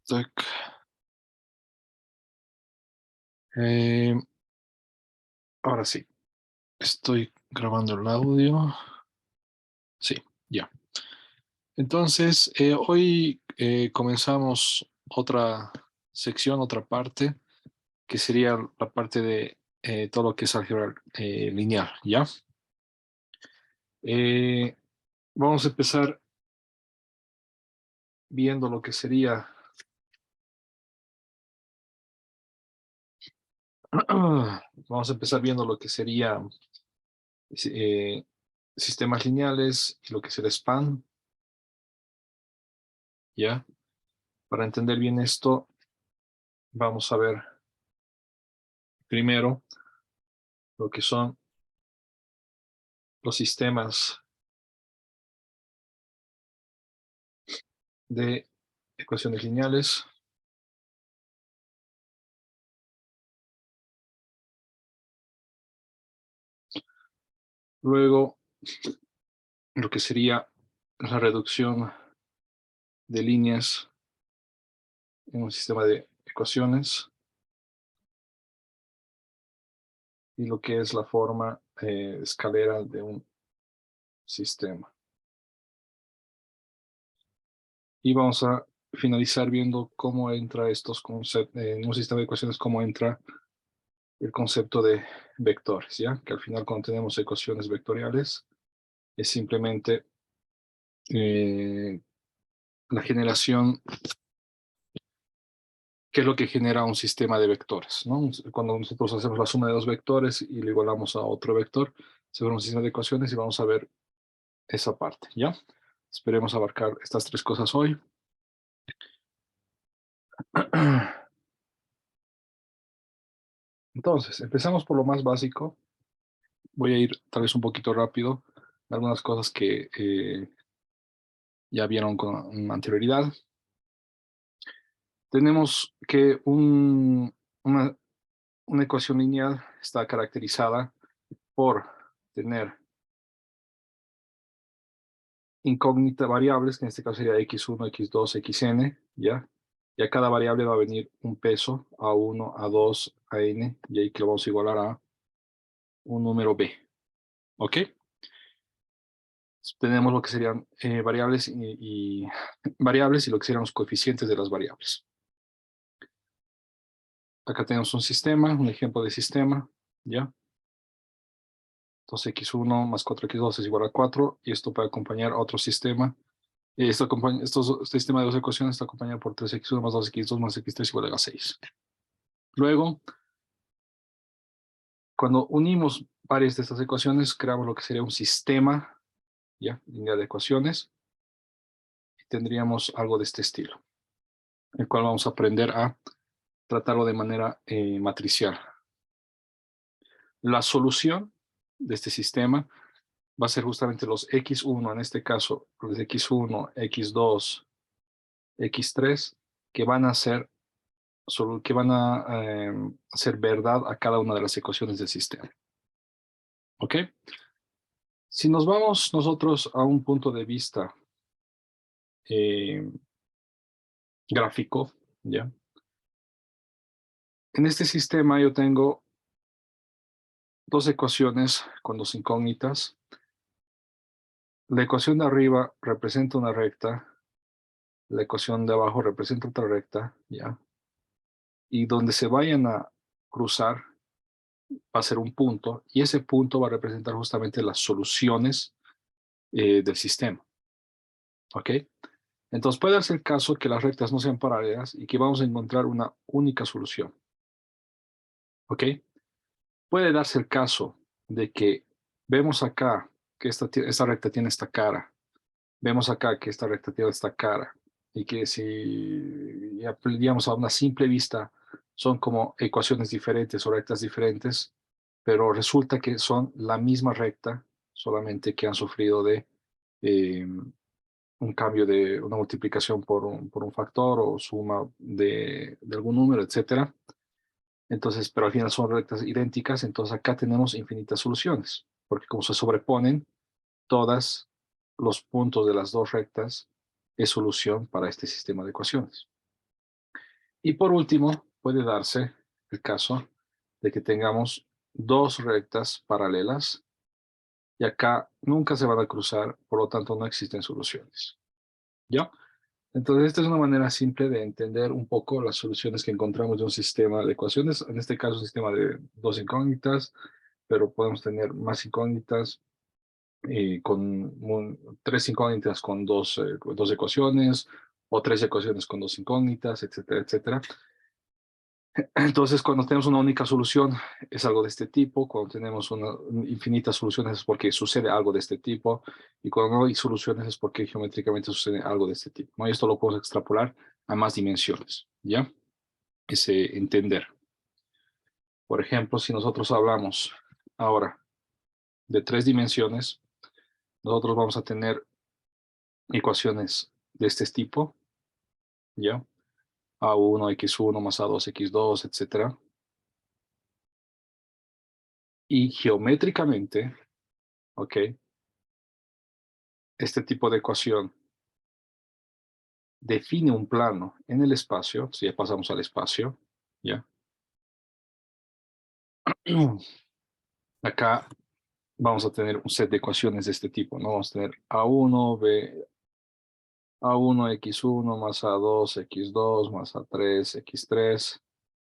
Tac. Eh, Ahora sí, estoy grabando el audio. Sí, ya. Entonces, hoy comenzamos otra sección, otra parte, que sería la parte de todo lo que es álgebra lineal, ¿ya? Eh, Vamos a empezar viendo lo que sería vamos a empezar viendo lo que sería eh, sistemas lineales y lo que es el span, ¿ya? Para entender bien esto, vamos a ver primero lo que son los sistemas de ecuaciones lineales. Luego, lo que sería la reducción de líneas en un sistema de ecuaciones y lo que es la forma escalera de un sistema. Y vamos a finalizar viendo cómo entra estos conceptos en un sistema de ecuaciones, cómo entra el concepto de vectores, ¿ya? Que al final cuando tenemos ecuaciones vectoriales es simplemente la generación, qué es lo que genera un sistema de vectores, ¿no? Cuando nosotros hacemos la suma de dos vectores y lo igualamos a otro vector, se ve un sistema de ecuaciones y vamos a ver esa parte, ¿ya? Esperemos abarcar estas tres cosas hoy. Entonces, empezamos por lo más básico. Voy a ir tal vez un poquito rápido, algunas cosas que ya vieron con anterioridad. Tenemos que una ecuación lineal está caracterizada por tener incógnita variables, que en este caso sería x1, x2, xn, ¿ya? Y a cada variable va a venir un peso, a1, a2, a n, y ahí que lo vamos a igualar a un número b, ¿ok? Tenemos lo que serían variables variables y lo que serían los coeficientes de las variables. Acá tenemos un sistema, un ejemplo de sistema, ¿ya? Entonces x1 más 4x2 es igual a 4, y esto puede acompañar a otro sistema. Este sistema de dos ecuaciones está acompañado por 3x1 más 2x2 más x3 igual a 6. Luego, cuando unimos varias de estas ecuaciones, creamos lo que sería un sistema, ¿ya? Línea de ecuaciones, y tendríamos algo de este estilo, el cual vamos a aprender a tratarlo de manera matricial. La solución de este sistema va a ser justamente los x1, en este caso, los x1, x2, x3, que van a ser hacer verdad a cada una de las ecuaciones del sistema. ¿Ok? Si nos vamos nosotros a un punto de vista eh, gráfico, ¿ya? En este sistema yo tengo dos ecuaciones con dos incógnitas. La ecuación de arriba representa una recta, la ecuación de abajo representa otra recta, ¿ya? Y donde se vayan a cruzar va a ser un punto, y ese punto va a representar justamente las soluciones del sistema, ¿ok? Entonces puede darse el caso que las rectas no sean paralelas y que vamos a encontrar una única solución, ¿ok? Puede darse el caso de que vemos acá que esta recta tiene esta cara, vemos acá que esta recta tiene esta cara, y que si aprendíamos a una simple vista son como ecuaciones diferentes o rectas diferentes, pero resulta que son la misma recta, solamente que han sufrido de un cambio de una multiplicación por un factor o suma de algún número, etcétera. Entonces, pero al final son rectas idénticas, entonces acá tenemos infinitas soluciones, porque como se sobreponen, todos los puntos de las dos rectas es solución para este sistema de ecuaciones. Y por último, puede darse el caso de que tengamos dos rectas paralelas y acá nunca se van a cruzar, por lo tanto no existen soluciones. ¿Ya? Entonces, esta es una manera simple de entender un poco las soluciones que encontramos de un sistema de ecuaciones, en este caso un sistema de dos incógnitas, pero podemos tener más incógnitas, tres incógnitas con dos ecuaciones, o tres ecuaciones con dos incógnitas, etcétera, etcétera. Entonces, cuando tenemos una única solución, es algo de este tipo. Cuando tenemos infinitas soluciones es porque sucede algo de este tipo. Y cuando no hay soluciones es porque geométricamente sucede algo de este tipo, ¿no? Y esto lo podemos extrapolar a más dimensiones, ¿ya? Ese entender. Por ejemplo, si nosotros hablamos ahora de tres dimensiones, nosotros vamos a tener ecuaciones de este tipo, ¿ya? A1, x1 más a2, x2, etcétera. Y geométricamente, ¿ok? Este tipo de ecuación define un plano en el espacio, si ya pasamos al espacio, ¿ya? Acá vamos a tener un set de ecuaciones de este tipo, ¿no? Vamos a tener A1, x1 más A2, x2 más A3, x3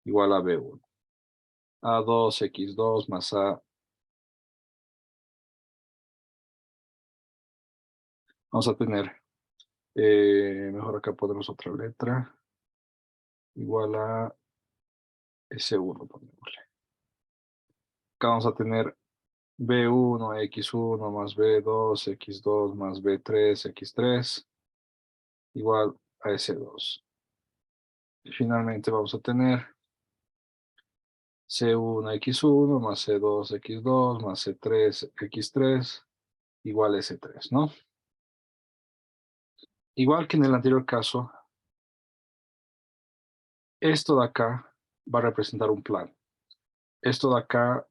igual a B1. A2, x2 más A. Vamos a tener, mejor acá ponemos otra letra, igual a S1, ponémosle. Acá vamos a tener B1, x1 más B2, x2 más B3, x3 igual a S2. Y finalmente vamos a tener C1, x1 más C2, x2 más C3, x3 igual a S3, ¿no? Igual que en el anterior caso, esto de acá va a representar un plano. Esto de acá,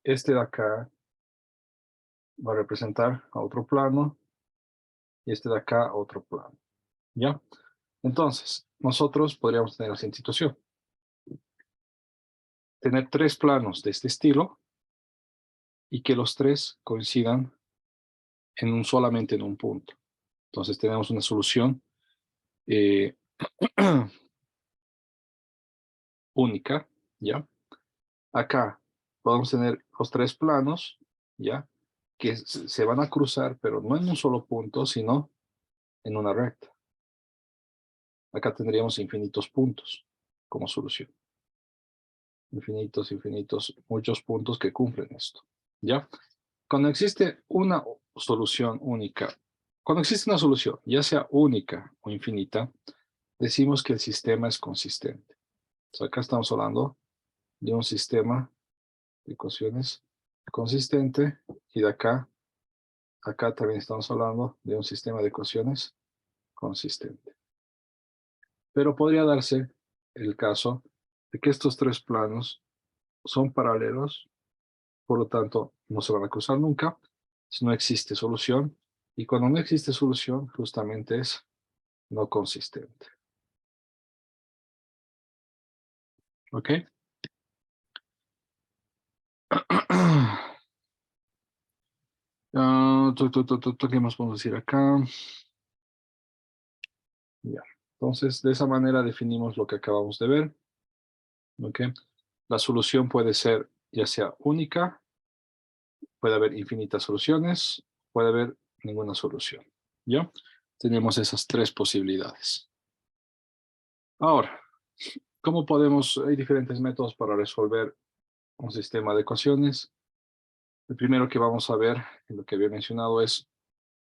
este de acá va a representar a otro plano y este de acá a otro plano, ¿ya? Entonces, nosotros podríamos tener la siguiente situación. Tener tres planos de este estilo y que los tres coincidan solamente en un punto. Entonces tenemos una solución eh, única, ¿ya? Acá podemos tener los tres planos, ¿ya? Que se van a cruzar, pero no en un solo punto, sino en una recta. Acá tendríamos infinitos puntos como solución. Infinitos, infinitos, muchos puntos que cumplen esto, ¿ya? Cuando existe una solución única, cuando existe una solución, ya sea única o infinita, decimos que el sistema es consistente. Entonces acá estamos hablando de un sistema de ecuaciones consistente y de acá también estamos hablando de un sistema de ecuaciones consistente. Pero podría darse el caso de que estos tres planos son paralelos, por lo tanto no se van a cruzar nunca, si no existe solución, y cuando no existe solución justamente es no consistente. ¿Ok? ¿Qué más podemos decir acá? Ya. Entonces, de esa manera definimos lo que acabamos de ver. ¿Ok? La solución puede ser ya sea única, puede haber infinitas soluciones, puede haber ninguna solución. ¿Ya? Tenemos esas tres posibilidades. Ahora, ¿cómo podemos? Hay diferentes métodos para resolver un sistema de ecuaciones. El primero que vamos a ver, en lo que había mencionado, es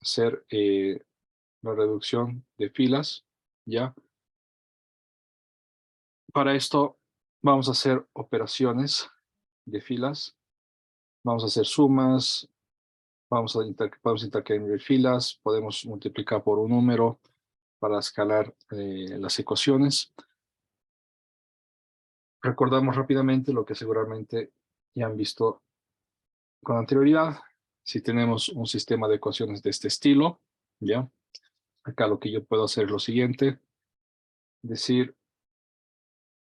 hacer la reducción de filas, ¿ya? Para esto vamos a hacer operaciones de filas, vamos a hacer sumas, podemos intercambiar filas, podemos multiplicar por un número para escalar las ecuaciones. Recordamos rápidamente lo que seguramente ya han visto con anterioridad. Si tenemos un sistema de ecuaciones de este estilo, ¿ya? Acá lo que yo puedo hacer es lo siguiente, decir,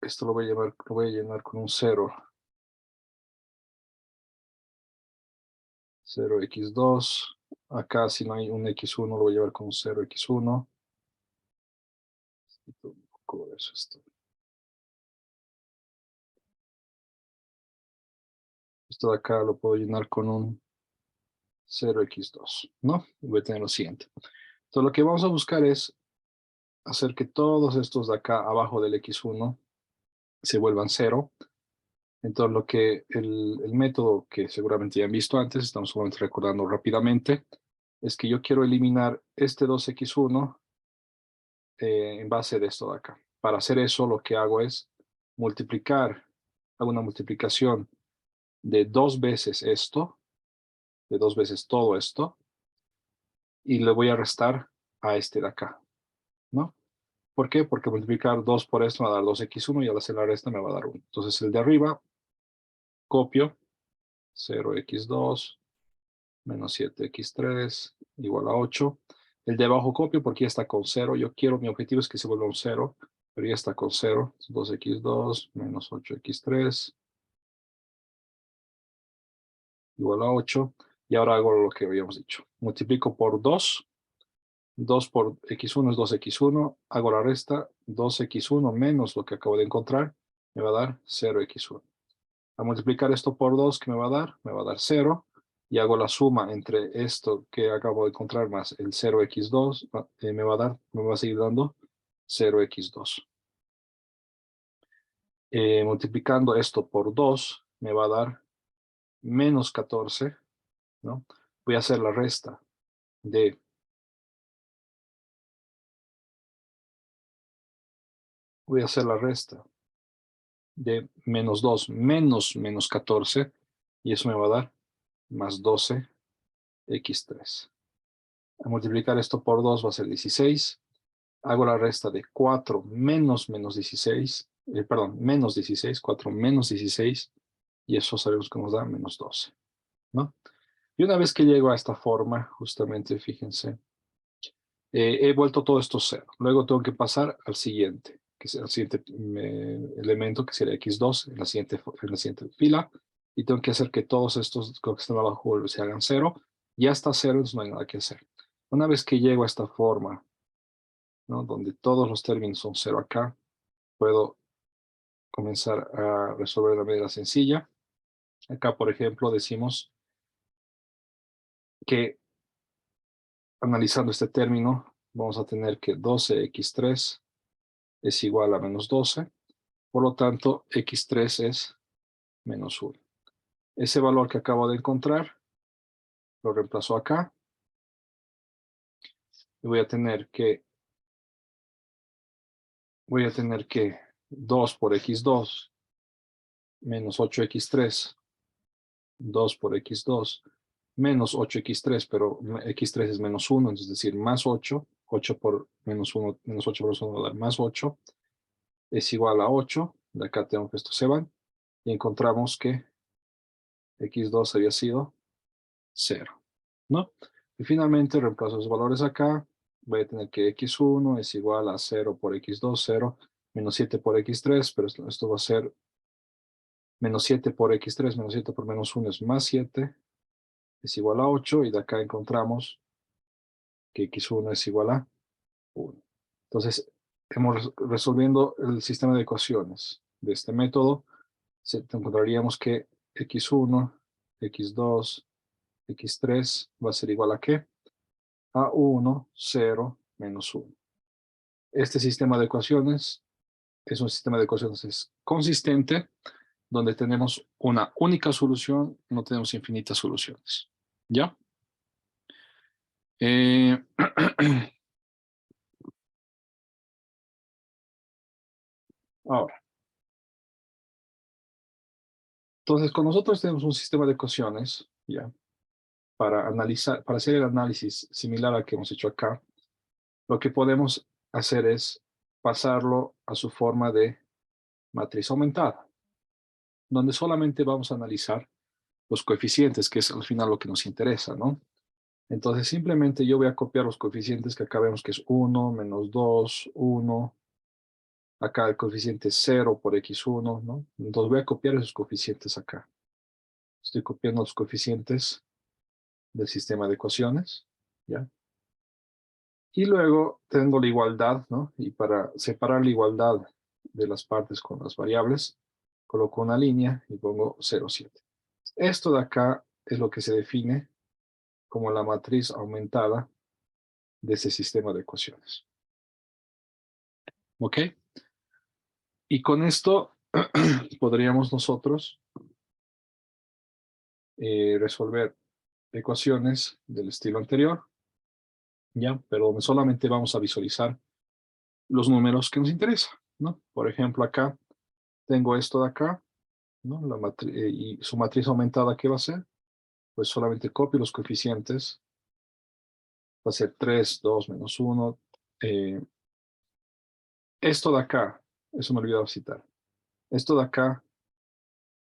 esto lo voy a llenar con un 0. 0x2. Acá si no hay un x1 lo voy a llevar con un 0x1. Un poco de eso esto. Esto de acá lo puedo llenar con un 0x2, ¿no? Y voy a tener lo siguiente. Entonces lo que vamos a buscar es hacer que todos estos de acá abajo del x1 se vuelvan 0. Entonces lo que el método que seguramente ya han visto antes, estamos solamente recordando rápidamente, es que yo quiero eliminar este 2x1 en base de esto de acá. Para hacer eso lo que hago es multiplicar, hago una multiplicación de 2 veces esto, de 2 veces todo esto, y le voy a restar a este de acá, ¿no? ¿Por qué? Porque multiplicar 2 por esto me va a dar 2x1 y al hacer la resta me va a dar 1. Entonces el de arriba, copio 0x2 menos 7x3 igual a 8. El de abajo copio porque ya está con 0. Mi objetivo es que se vuelva un 0, pero ya está con 0. 2x2 menos 8x3 igual a 8. Y ahora hago lo que habíamos dicho. Multiplico por 2. 2 por x1 es 2x1. Hago la resta. 2x1 menos lo que acabo de encontrar me va a dar 0x1. A multiplicar esto por 2, ¿qué me va a dar? Me va a dar 0. Y hago la suma entre esto que acabo de encontrar más el 0x2, me va a seguir dando 0x2. Multiplicando esto por 2, me va a dar menos 14, ¿no? Voy a hacer la resta de menos 2 menos 14, y eso me va a dar más 12x3. A multiplicar esto por 2 va a ser 16. Hago la resta de 4 menos 16, menos 16, 4 menos 16, y eso sabemos que nos da menos 12, ¿no? Y una vez que llego a esta forma, justamente, fíjense, he vuelto todo esto cero. Luego tengo que pasar al siguiente, que es el siguiente elemento, que sería x2, en la siguiente fila, y tengo que hacer que todos estos que están abajo se hagan cero. Ya está cero, entonces no hay nada que hacer. Una vez que llego a esta forma, ¿no? Donde todos los términos son cero acá, puedo comenzar a resolver de manera sencilla. Acá, por ejemplo, decimos que analizando este término, vamos a tener que 12x3 es igual a menos 12. Por lo tanto, x3 es menos 1. Ese valor que acabo de encontrar, lo reemplazo acá. Y voy a tener que 2 por x2 menos 8x3, 2 por x2 menos 8x3, pero x3 es menos 1, es decir, más 8. 8 por menos 1, menos 8 por menos 1 va a dar más 8. Es igual a 8. De acá tengo que estos se van. Y encontramos que x2 había sido 0, ¿no? Y finalmente reemplazo los valores acá. Voy a tener que x1 es igual a 0 por x2, 0, menos 7 por x3, pero esto va a ser menos 7 por x3, menos 7 por menos 1 es más 7, es igual a 8, y de acá encontramos que x1 es igual a 1. Entonces, resolviendo el sistema de ecuaciones de este método, encontraríamos que x1, x2, x3 va a ser igual a ¿qué? A 1, 0, menos 1. Este sistema de ecuaciones es un sistema de ecuaciones consistente, donde tenemos una única solución, no tenemos infinitas soluciones. ¿Ya? Ahora, entonces con nosotros tenemos un sistema de ecuaciones, ¿ya? Para hacer el análisis similar al que hemos hecho acá, lo que podemos hacer es pasarlo a su forma de matriz aumentada, donde solamente vamos a analizar los coeficientes, que es al final lo que nos interesa, ¿no? Entonces simplemente yo voy a copiar los coeficientes que acá vemos que es 1, menos 2, 1. Acá el coeficiente es 0 por x1, ¿no? Entonces voy a copiar esos coeficientes acá. Estoy copiando los coeficientes del sistema de ecuaciones, ¿ya? Y luego tengo la igualdad, ¿no? Y para separar la igualdad de las partes con las variables, coloco una línea y pongo 0,7. Esto de acá es lo que se define como la matriz aumentada de ese sistema de ecuaciones. ¿Ok? Y con esto podríamos nosotros resolver ecuaciones del estilo anterior, ¿ya? Pero donde solamente vamos a visualizar los números que nos interesan, ¿no? Por ejemplo, acá tengo esto de acá, ¿no? Y su matriz aumentada, ¿qué va a ser? Pues solamente copio los coeficientes. Va a ser 3, 2, menos 1. Esto de acá, eso me olvidaba citar. Esto de acá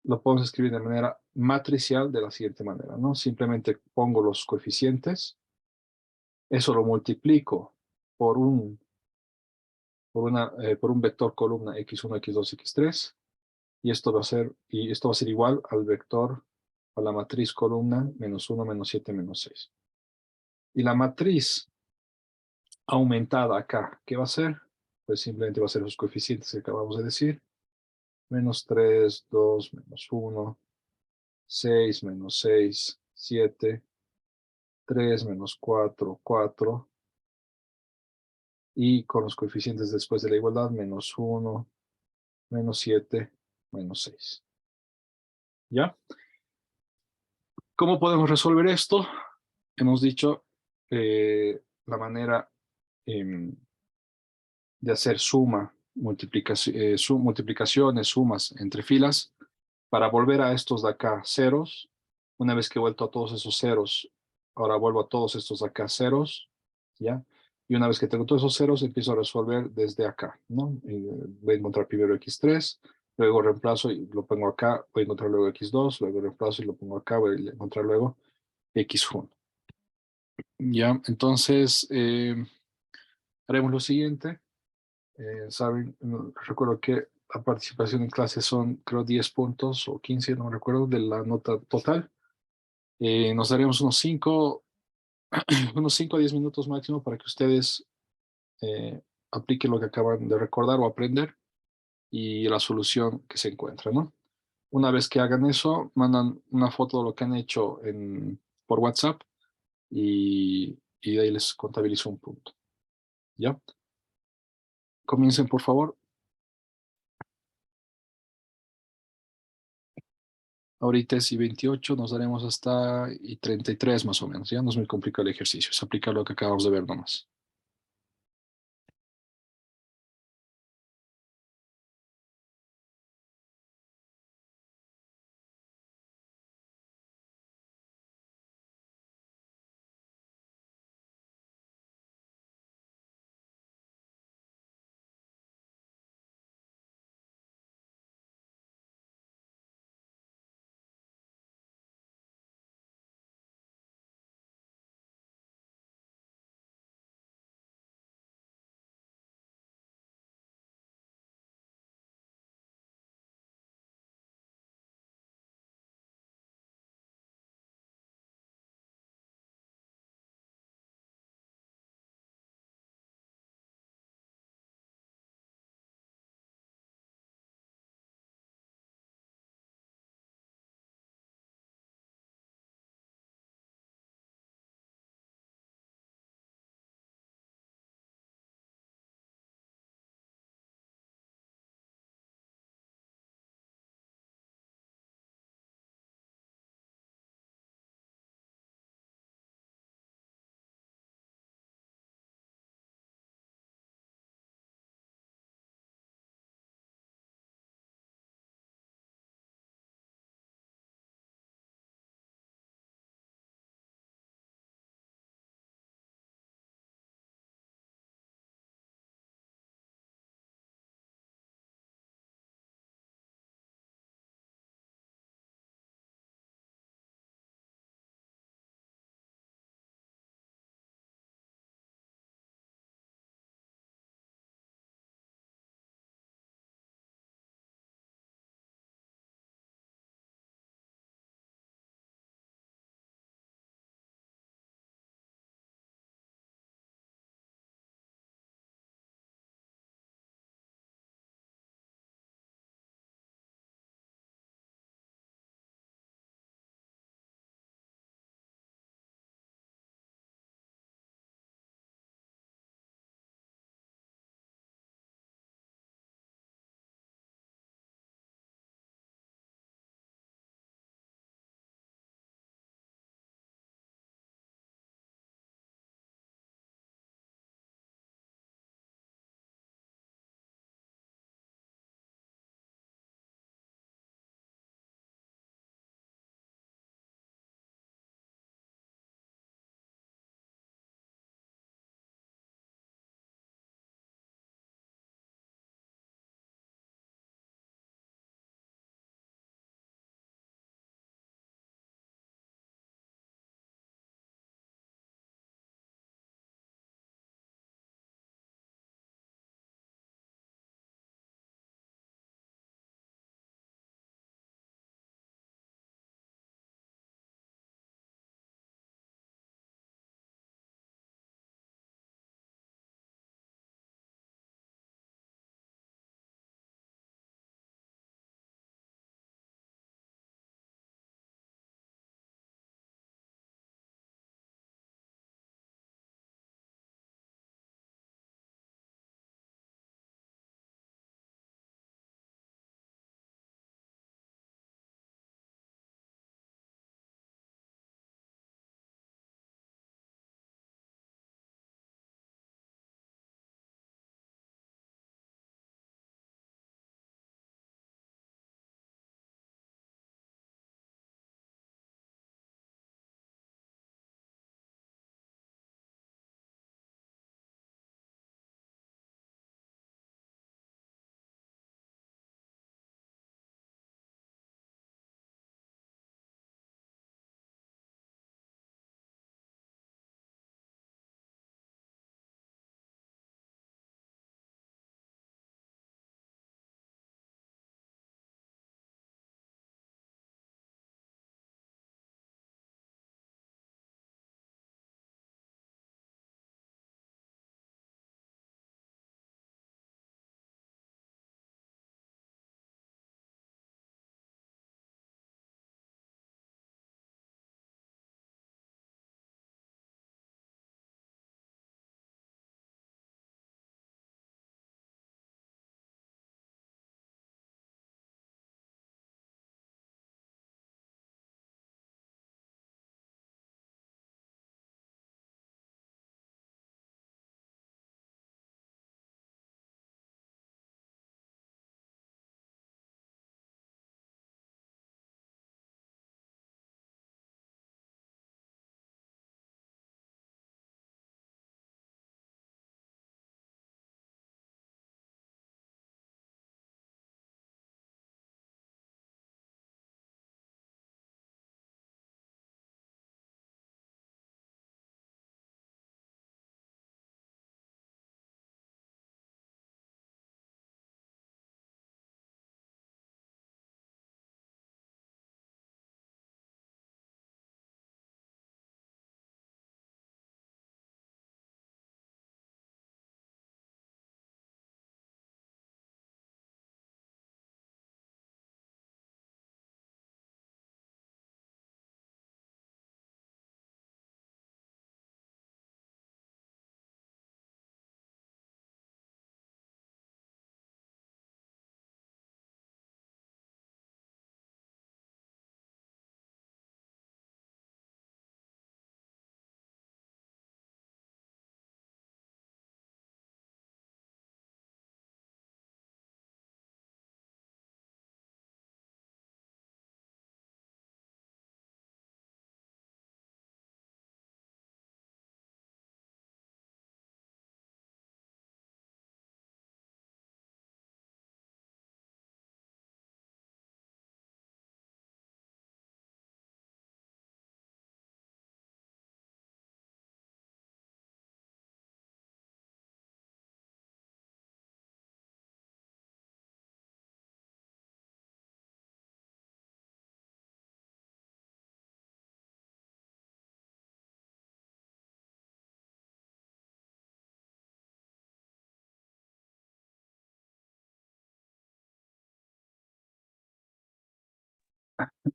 lo podemos escribir de manera matricial de la siguiente manera, ¿no? Simplemente pongo los coeficientes, eso lo multiplico por por un vector columna x1, x2, x3, y esto va a ser igual al vector, a la matriz columna menos 1, menos 7, menos 6. Y la matriz aumentada acá, ¿qué va a ser? Pues simplemente va a ser los coeficientes que acabamos de decir. Menos 3, 2, menos 1, 6, menos 6, 7, 3, menos 4, 4. Y con los coeficientes después de la igualdad, menos 1, menos 7, menos 6. ¿Ya? ¿Cómo podemos resolver esto? Hemos dicho la manera de hacer multiplicaciones, sumas entre filas, para volver a estos de acá ceros. Una vez que he vuelto a todos esos ceros, ahora vuelvo a todos estos de acá ceros, ¿ya? Y una vez que tengo todos esos ceros, empiezo a resolver desde acá, ¿no? Voy a encontrar primero x3, luego reemplazo y lo pongo acá, voy a encontrar luego x2, luego reemplazo y lo pongo acá, voy a encontrar luego x1. ¿Ya? Entonces, haremos lo siguiente. Saben, recuerdo que la participación en clase son, creo, 10 puntos o 15, no recuerdo, de la nota total. Nos daremos unos 5 unos 5 a 10 minutos máximo para que ustedes eh, apliquen lo que acaban de recordar o aprender y la solución que se encuentra, ¿no? Una vez que hagan eso, mandan una foto de lo que han hecho por WhatsApp y de ahí les contabilizo un punto. ¿Ya? Comiencen, por favor. Ahorita es y 28, nos daremos hasta y 33 más o menos. Ya no es muy complicado el ejercicio, es aplicar lo que acabamos de ver nomás.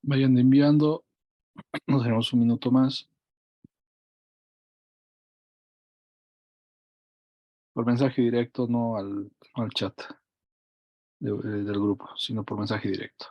Vayan enviando. Nos tenemos un minuto más. Por mensaje directo, no al chat del grupo, sino por mensaje directo.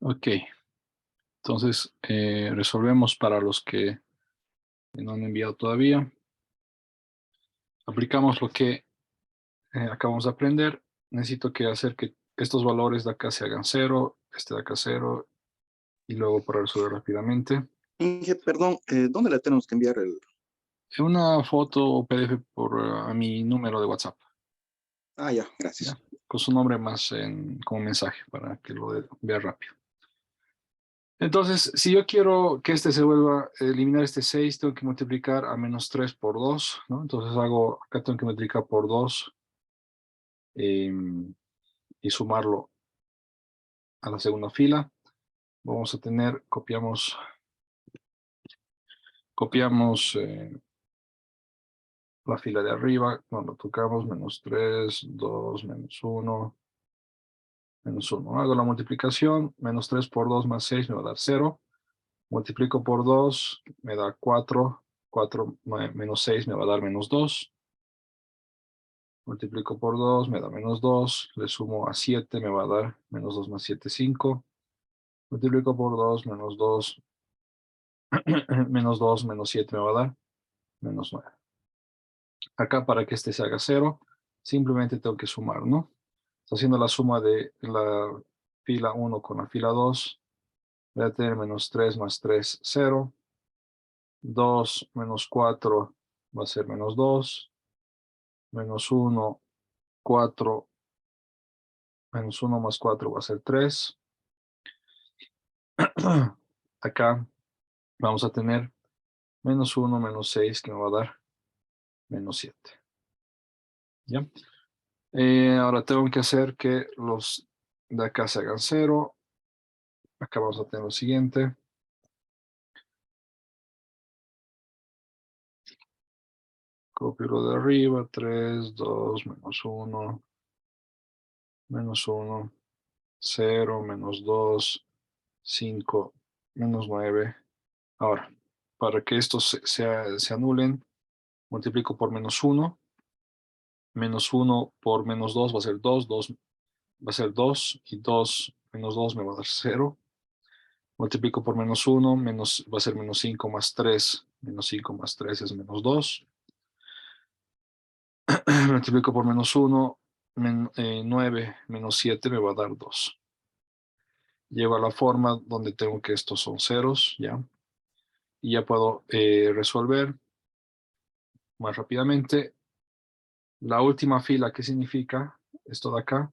Ok, entonces resolvemos para los que no han enviado todavía. Aplicamos lo que acabamos de aprender. Necesito hacer que estos valores de acá se hagan 0, este de acá 0, y luego para resolver rápidamente. Inge, perdón, ¿dónde le tenemos que enviar el...? Una foto o PDF a mi número de WhatsApp, Ah, ya, gracias. ¿ya? Con su nombre más como mensaje para que lo vea rápido. Entonces, si yo quiero que este se vuelva a eliminar este 6, tengo que multiplicar a menos 3 por 2, ¿no? Entonces acá tengo que multiplicar por 2 y sumarlo a la segunda fila. Vamos a tener, copiamos la fila de arriba, cuando tocamos menos 3, 2, menos 1, menos 1. Hago la multiplicación, menos 3 por 2 más 6 me va a dar 0. Multiplico por 2, me da 4. 4 menos 6 me va a dar menos 2. Multiplico por 2, me da menos 2. Le sumo a 7, me va a dar menos 2 más 7, 5. Multiplico por 2, menos 2, menos 2, menos 7 me va a dar menos 9. Acá para que este se haga 0, simplemente tengo que sumar, ¿no? Está haciendo la suma de la fila 1 con la fila 2. Voy a tener menos 3 más 3, 0. 2 menos 4 va a ser menos 2. Menos 1, 4. Menos 1 más 4 va a ser 3. Acá vamos a tener menos 1, menos 6, que me va a dar menos 7. ¿Ya? Ahora tengo que hacer que los de acá se hagan 0. Acá vamos a tener lo siguiente. Copio lo de arriba, 3, 2, menos 1, menos 1, 0, menos 2, 5, menos 9. Ahora, para que estos se anulen, multiplico por menos 1. Menos 1 por menos 2 va a ser 2. 2 va a ser 2. Y 2 menos 2 me va a dar 0. Multiplico por menos 1. Va a ser menos 5 más 3. Menos 5 más 3 es menos 2. Multiplico por menos 1. 9 menos 7 me va a dar 2. Llego a la forma donde tengo que estos son ceros, ¿ya? Y ya puedo resolver más rápidamente. La última fila, ¿qué significa? Esto de acá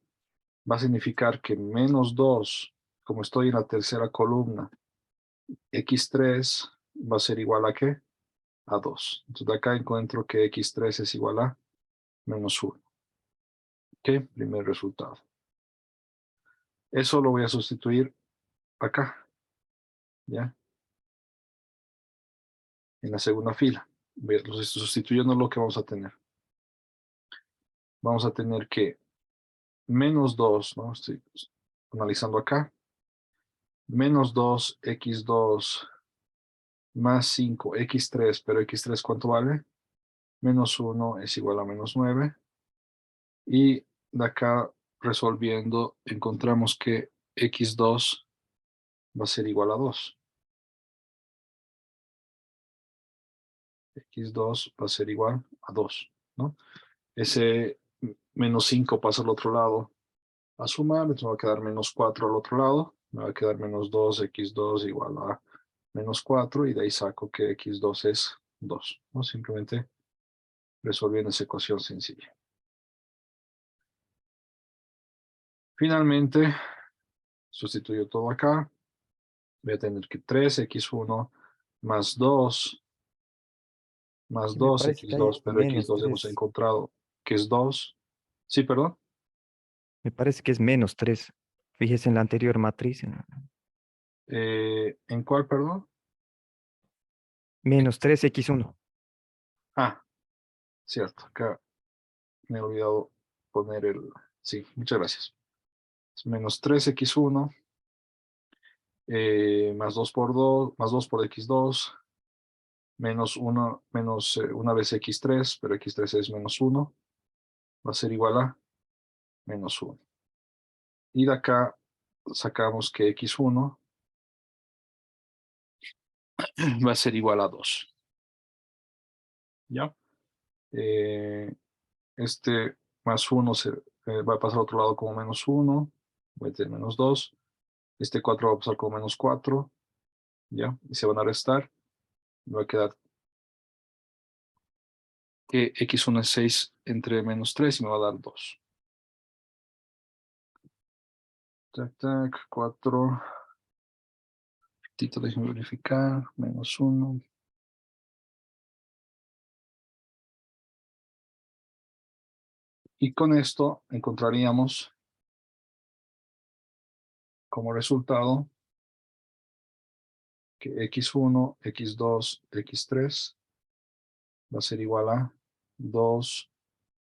va a significar que menos 2, como estoy en la tercera columna, x3 va a ser igual a ¿qué? a 2. Entonces de acá encuentro que x3 es igual a menos 1. ¿Ok? Primer resultado. Eso lo voy a sustituir acá, ¿ya? En la segunda fila. Sustituyendo lo que vamos a tener. Vamos a tener que menos 2, ¿no? Estoy analizando acá. Menos 2, x2 más 5, x3, pero x3 ¿cuánto vale? Menos 1 es igual a menos 9. Y de acá, resolviendo, encontramos que x2 va a ser igual a 2. x2 va a ser igual a 2, ¿no? Ese menos 5 pasa al otro lado a sumar, entonces me va a quedar menos 4 al otro lado, me va a quedar menos 2, x2 igual a menos 4, y de ahí saco que x2 es 2, ¿no? Simplemente resolviendo esa ecuación sencilla. Finalmente, sustituyo todo acá, voy a tener que 3x1 más 2 más Sí, me 2 parece que hay x2, pero menos x2 hemos 3. encontrado que es 2. Sí, perdón. Me parece que es menos 3. Fíjese en la anterior matriz. ¿En cuál, perdón? Menos 3x1. Ah, cierto, acá me he olvidado poner el... Sí, muchas gracias. Es menos 3x1 más 2 por 2, más 2 por x2, menos 1, menos una vez x3, pero x3 es menos 1, va a ser igual a menos 1. Y de acá sacamos que x1 va a ser igual a 2. ¿Ya? Este más 1 va a pasar al otro lado como menos 1, voy a tener menos 2. Este 4 va a pasar como menos 4, ¿ya? Y se van a restar. Me va a quedar que x1 es 6 entre menos 3 y me va a dar 2. Tac, tac, 4. Déjame verificar. Menos 1. Y con esto encontraríamos como resultado que x1, x2, x3 va a ser igual a 2,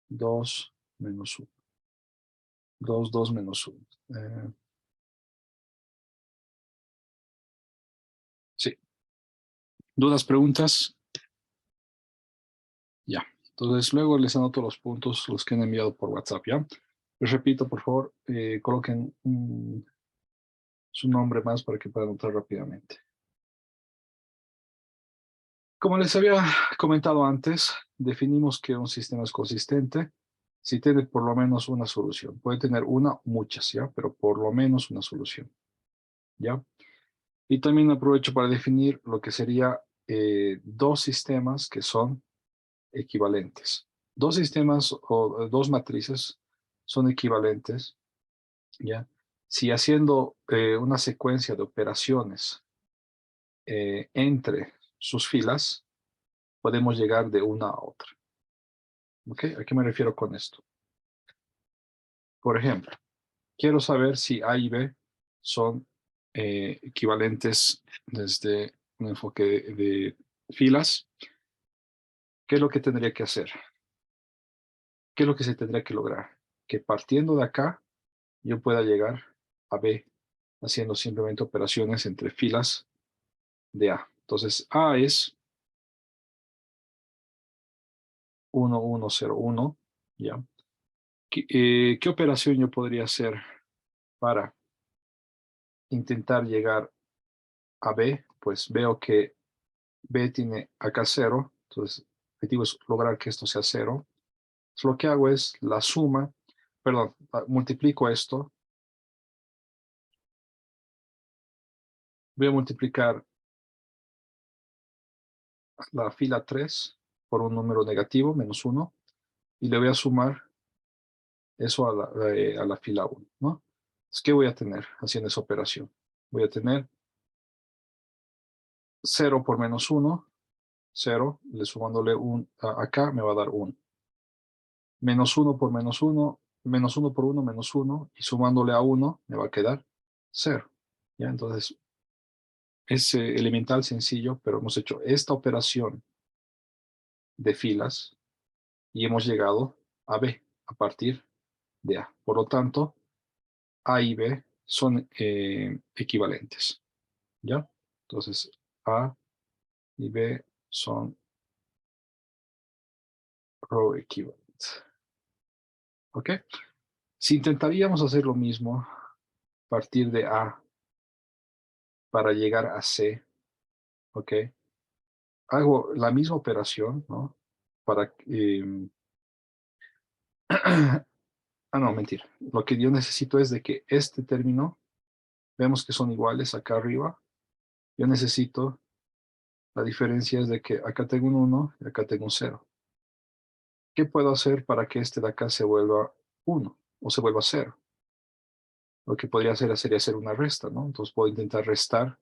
2, menos 1. 2, 2, menos 1. Sí. ¿Dudas, preguntas? Ya. Entonces luego les anoto los puntos, los que han enviado por WhatsApp, ¿ya? Les repito, por favor, coloquen su nombre más para que puedan anotar rápidamente. Como les había comentado antes, definimos que un sistema es consistente si tiene por lo menos una solución. Puede tener una o muchas, ¿ya? Pero por lo menos una solución, ¿ya? Y también aprovecho para definir lo que sería dos sistemas que son equivalentes. Dos sistemas o dos matrices son equivalentes, ¿ya? Si haciendo una secuencia de operaciones entre sus filas, podemos llegar de una a otra. ¿Ok? ¿A qué me refiero con esto? Por ejemplo, quiero saber si A y B son equivalentes desde un enfoque de filas. ¿Qué es lo que tendría que hacer? ¿Qué es lo que se tendría que lograr? Que partiendo de acá, yo pueda llegar a B, haciendo simplemente operaciones entre filas de A. Entonces, A es 1, 1, 0, 1, ¿ya? ¿Qué operación yo podría hacer para intentar llegar a B? Pues veo que B tiene acá 0, entonces el objetivo es lograr que esto sea 0. Entonces, lo que hago es la suma, perdón, multiplico esto. Voy a multiplicar la fila 3 por un número negativo, menos 1, y le voy a sumar eso a la fila 1, ¿no? Entonces, ¿qué voy a tener haciendo esa operación? Voy a tener 0 por menos 1, 0, le sumándole acá me va a dar 1. Menos 1 por menos 1, menos 1 por 1, menos 1, y sumándole a 1 me va a quedar 0. ¿Ya? Entonces, es elemental, sencillo, pero hemos hecho esta operación de filas y hemos llegado a B a partir de A. Por lo tanto, A y B son equivalentes. ¿Ya? Entonces, A y B son row equivalent. ¿Ok? Si intentaríamos hacer lo mismo a partir de A para llegar a C, ¿ok? Hago la misma operación, ¿no? Para... no, mentira. Lo que yo necesito es de que este término, vemos que son iguales acá arriba. Yo necesito, la diferencia es de que acá tengo un 1 y acá tengo un 0. ¿Qué puedo hacer para que este de acá se vuelva 1 o se vuelva 0? Lo que podría hacer sería hacer una resta, ¿no? Entonces puedo intentar restar.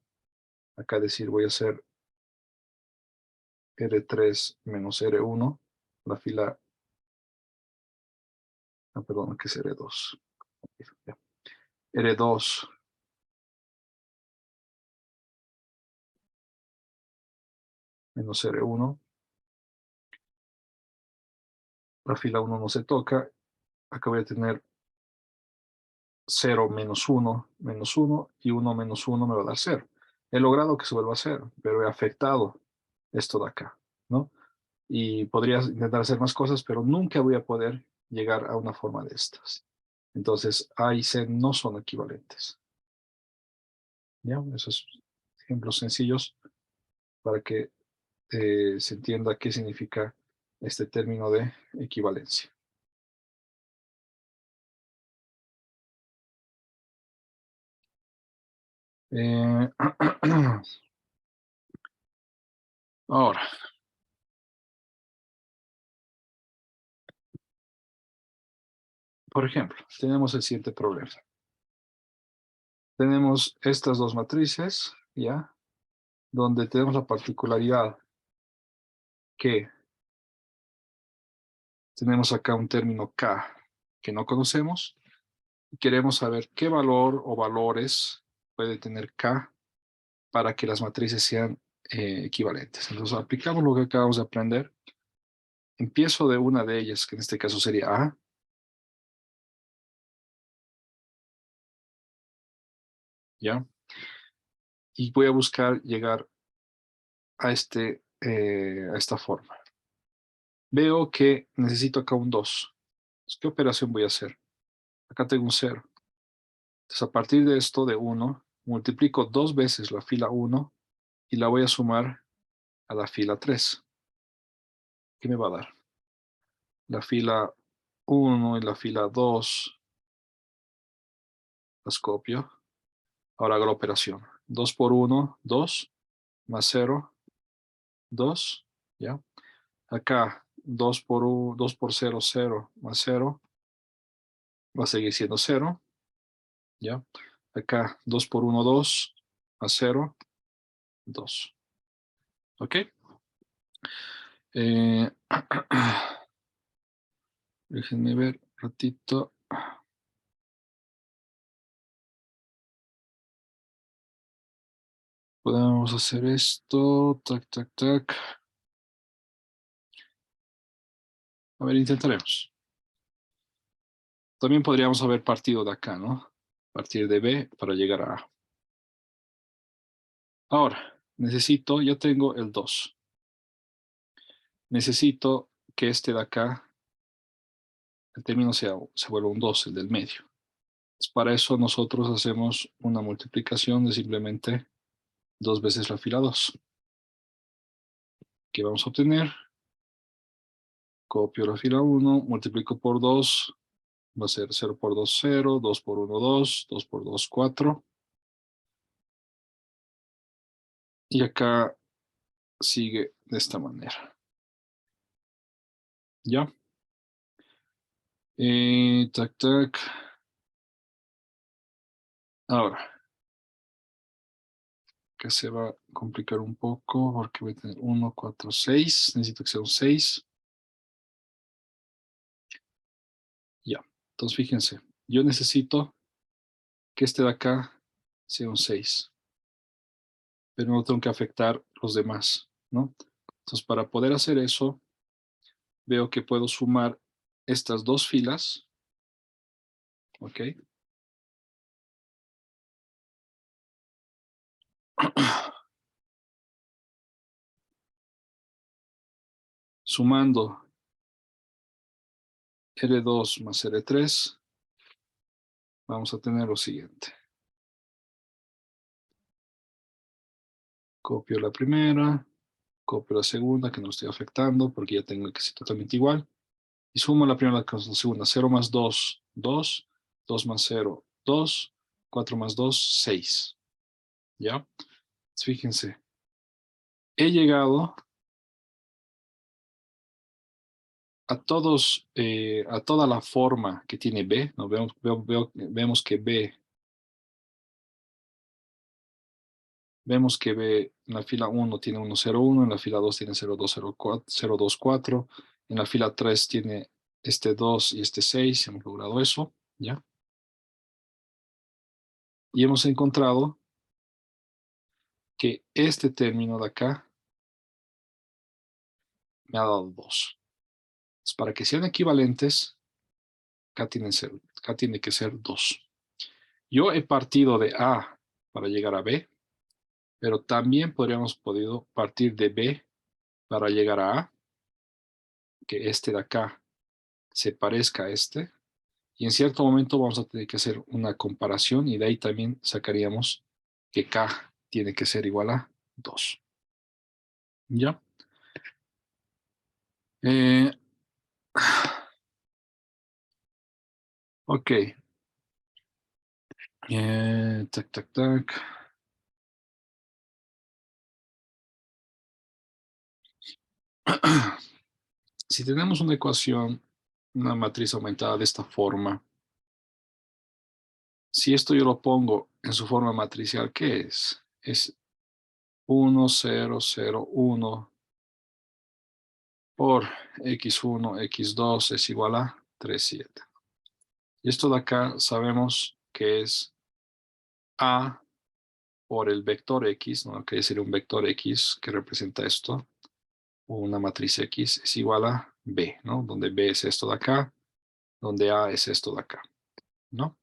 Acá decir voy a hacer R3 menos R1, la fila, perdón, que es R2. R2 menos R1, la fila 1 no se toca, acá voy a tener 0 menos 1 y 1 menos 1 me va a dar 0. He logrado que se vuelva a 0, pero he afectado esto de acá, ¿no? Y podría intentar hacer más cosas, pero nunca voy a poder llegar a una forma de estas. Entonces, A y C no son equivalentes. ¿Ya? Esos ejemplos sencillos para que se entienda qué significa este término de equivalencia. Ahora, por ejemplo, tenemos el siguiente problema. Tenemos estas dos matrices, ¿ya? Donde tenemos la particularidad que tenemos acá un término K que no conocemos y queremos saber qué valor o valores puede tener K para que las matrices sean equivalentes. Entonces aplicamos lo que acabamos de aprender. Empiezo de una de ellas, que en este caso sería A. ¿Ya? Y voy a buscar llegar a esta forma. Veo que necesito acá un 2. ¿Qué operación voy a hacer? Acá tengo un 0. Entonces, a partir de esto, de 1, multiplico 2 veces la fila 1 y la voy a sumar a la fila 3. ¿Qué me va a dar? La fila 1 y la fila 2 las copio. Ahora hago la operación. 2 por 1, 2, más 0, 2, ¿ya? Acá 2 por 1, 2 por 0, 0, más 0, va a seguir siendo 0, ¿ya? Acá 2 por 1, 2, más 0, 2. ¿Ok? Eh, déjenme ver un ratito. Podemos hacer esto. Tac, tac, tac. A ver, intentaremos. También podríamos haber partido de acá, ¿no? Partir de B para llegar a A. Ahora, necesito, ya tengo el 2. Necesito que este de acá, el término se vuelva un 2, el del medio. Para eso nosotros hacemos una multiplicación de simplemente 2 veces la fila 2. ¿Qué vamos a obtener? Copio la fila 1, multiplico por 2, va a ser 0 por 2, 0, 2 por 1, 2, 2 por 2, 4. Y acá sigue de esta manera. ¿Ya? Tac, tac. Ahora, que se va a complicar un poco porque voy a tener 1, 4, 6. Necesito que sea un 6. Ya, entonces fíjense, yo necesito que este de acá sea un 6, pero no tengo que afectar los demás, ¿no? Entonces, para poder hacer eso, veo que puedo sumar estas dos filas, ¿ok? Sumando L2 más L3, vamos a tener lo siguiente. Copio la primera, copio la segunda, que no estoy afectando porque ya tengo que ser totalmente igual. Y sumo la primera con la segunda. 0 más 2, 2. 2 más 0, 2. 4 más 2, 6. ¿Ya? Entonces, fíjense. He llegado a a toda la forma que tiene B, ¿no? Vemos que B en la fila 1 tiene 1, 0, 1, en la fila 2 tiene 0, 2, 0, 4, 0, 2, 4, en la fila 3 tiene este 2 y este 6, hemos logrado eso, ¿ya? Y hemos encontrado que este término de acá me ha dado 2. Entonces, para que sean equivalentes, acá tiene que ser 2. Yo he partido de A para llegar a B, pero también podríamos podido partir de B para llegar a A, que este de acá se parezca a este, y en cierto momento vamos a tener que hacer una comparación y de ahí también sacaríamos que K tiene que ser igual a 2. ¿Ya? Ok. Tac, tac, tac. Si tenemos una ecuación, una matriz aumentada de esta forma, si esto yo lo pongo en su forma matricial, ¿qué es? Es 1, 0, 0, 1 por x1, x2 es igual a 3, 7. Y esto de acá sabemos que es A por el vector X, ¿no? Que sería un vector X que representa esto, o una matriz X, es igual a B, ¿no? Donde B es esto de acá, donde A es esto de acá, ¿no?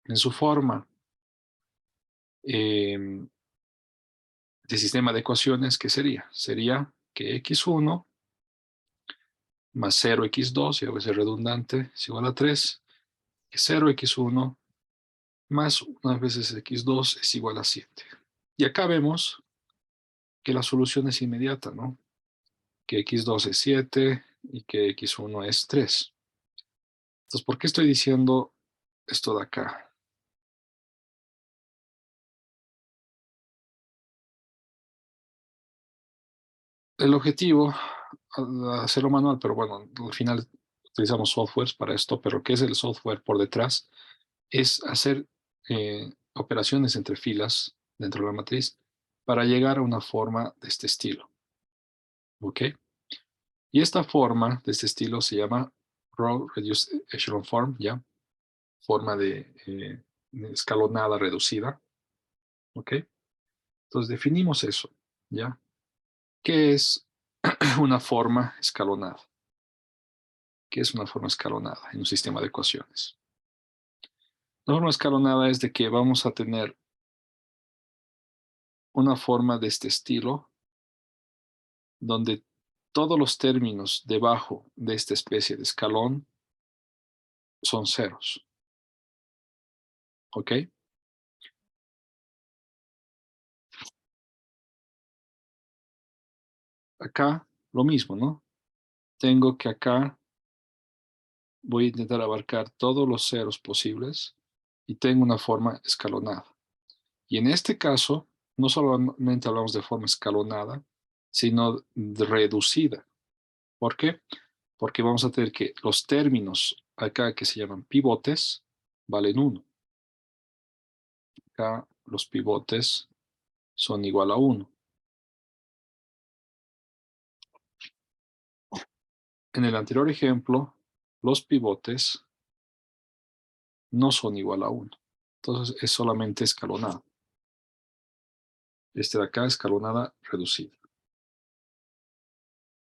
En su forma de sistema de ecuaciones, ¿qué sería? Sería que x1 más 0x2, y a veces redundante, es igual a 3, que 0x1 más unas veces x2 es igual a 7. Y acá vemos que la solución es inmediata, ¿no? Que x2 es 7 y que x1 es 3. Entonces, ¿por qué estoy diciendo esto de acá? El objetivo, hacerlo manual, pero bueno, al final utilizamos softwares para esto, pero ¿qué es el software por detrás? Es hacer operaciones entre filas dentro de la matriz para llegar a una forma de este estilo. ¿Ok? Y esta forma de este estilo se llama Row Reduced Echelon Form, ¿ya? Forma de escalonada reducida. ¿Ok? Entonces definimos eso, ¿ya? ¿Qué es una forma escalonada? ¿Qué es una forma escalonada en un sistema de ecuaciones? La forma escalonada es de que vamos a tener una forma de este estilo donde todos los términos debajo de esta especie de escalón son ceros. ¿Ok? Acá lo mismo, ¿no? Tengo que acá voy a intentar abarcar todos los ceros posibles y tengo una forma escalonada. Y en este caso, no solamente hablamos de forma escalonada, sino reducida. ¿Por qué? Porque vamos a tener que los términos acá que se llaman pivotes valen 1. Acá los pivotes son igual a 1. En el anterior ejemplo, los pivotes no son igual a 1. Entonces es solamente escalonado. Este de acá, escalonada reducida.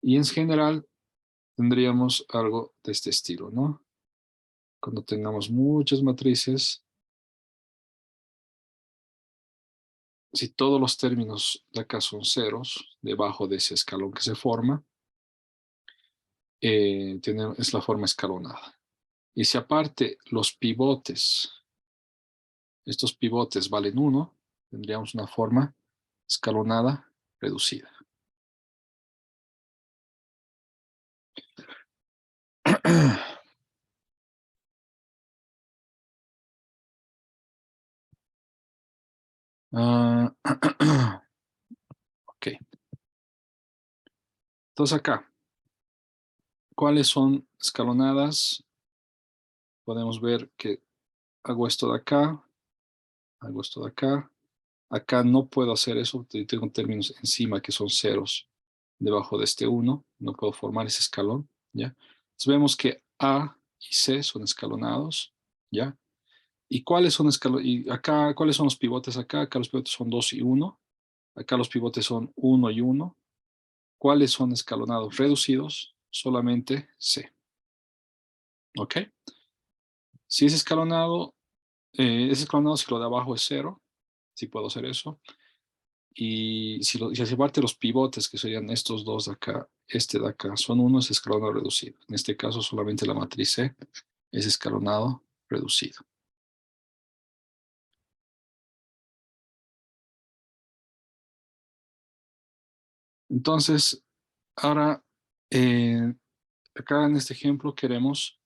Y en general tendríamos algo de este estilo, ¿no? Cuando tengamos muchas matrices, si todos los términos de acá son ceros, debajo de ese escalón que se forma, es la forma escalonada. Y si aparte los pivotes, estos pivotes valen 1, tendríamos una forma escalonada reducida. Ok. Entonces acá, ¿cuáles son escalonadas? Podemos ver que hago esto de acá, hago esto de acá. Acá no puedo hacer eso, tengo términos encima que son ceros debajo de este 1, no puedo formar ese escalón, ¿ya? Entonces vemos que A y C son escalonados, ¿ya? ¿Y cuáles son y acá, cuáles son los pivotes acá? Acá los pivotes son 2 y 1, acá los pivotes son 1 y 1. ¿Cuáles son escalonados reducidos? Solamente C. ¿Ok? Si es escalonado si lo de abajo es 0, sí puedo hacer eso. Y si hace parte de los pivotes, que serían estos dos de acá, este de acá, son 1, es escalonado reducido. En este caso, solamente la matriz C es escalonado reducido. Entonces, ahora, acá en este ejemplo queremos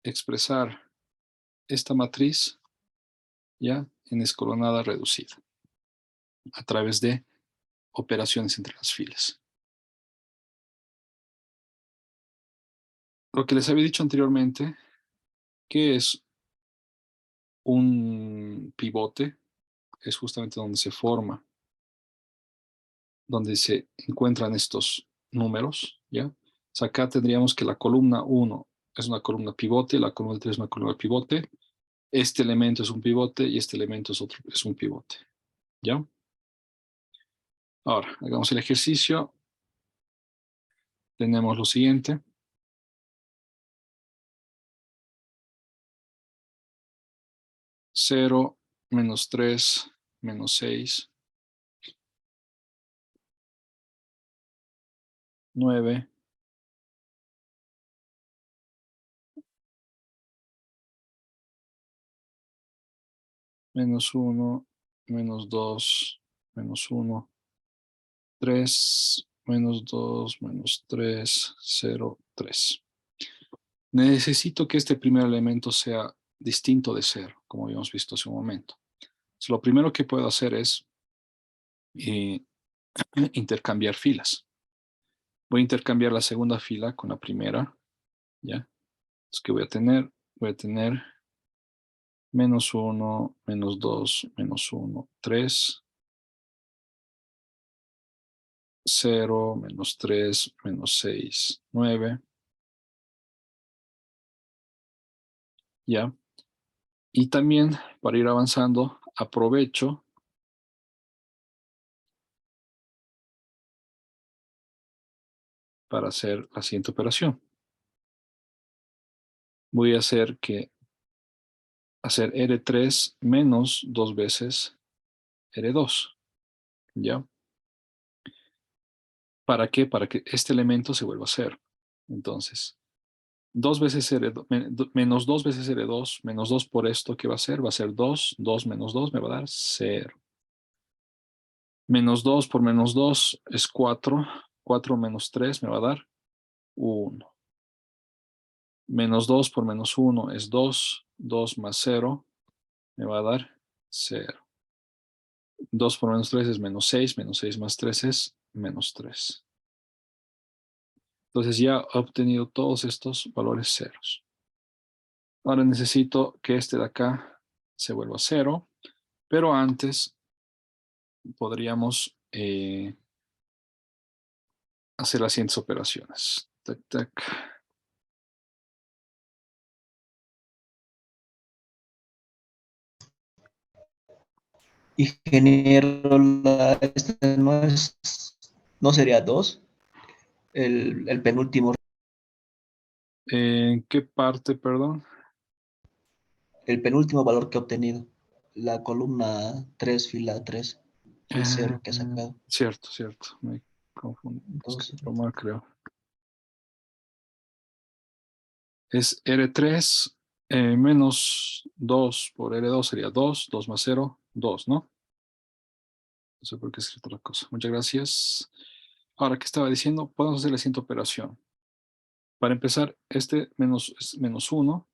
expresar esta matriz ya en escalonada reducida a través de operaciones entre las filas. Lo que les había dicho anteriormente, que es un pivote, es justamente donde se forma, donde se encuentran estos números, ¿ya? O sea, acá tendríamos que la columna 1 es una columna pivote, la columna 3 es una columna pivote, este elemento es un pivote y este elemento es un pivote, ¿ya? Ahora, hagamos el ejercicio. Tenemos lo siguiente. 0, menos 3, menos 6, 9, menos 1, menos 2, menos 1, 3, menos 2, menos 3, 0, 3. Necesito que este primer elemento sea distinto de 0, como habíamos visto hace un momento. Entonces, lo primero que puedo hacer es intercambiar filas. Voy a intercambiar la segunda fila con la primera, ¿ya? Entonces, ¿qué voy a tener? Voy a tener menos 1, menos 2, menos 1, 3, 0, menos 3, menos 6, 9, ¿ya? Y también, para ir avanzando, aprovecho para hacer la siguiente operación. Voy a hacer R3 menos 2 veces R2, ¿ya? ¿Para qué? Para que este elemento se vuelva a 0. Entonces, 2 veces R2, menos 2 veces R2, menos 2 por esto, ¿qué va a ser? Va a ser 2, 2 menos 2 me va a dar 0. Menos 2 por menos 2 es 4, 4 menos 3 me va a dar 1. Menos 2 por menos 1 es 2, 2 más 0 me va a dar 0. 2 por menos 3 es menos 6, menos 6 más 3 es menos 3. Entonces ya he obtenido todos estos valores ceros. Ahora necesito que este de acá se vuelva 0. Pero antes podríamos hacer las siguientes operaciones. Tac, tac. Ingeniero, este no sería 2, el penúltimo, ¿En qué parte, perdón? el penúltimo valor que he obtenido, la columna 3, fila 3, el 0 que he sacado. Cierto, cierto. Me confundí. Busqué Entonces, otro mal, creo. Es R3 menos 2 por R2 sería 2, 2 más 0, 2, ¿no? No sé por qué escrito otra cosa. Muchas gracias. Ahora, ¿qué estaba diciendo? Podemos hacer la siguiente operación. Para empezar, este menos es menos 1.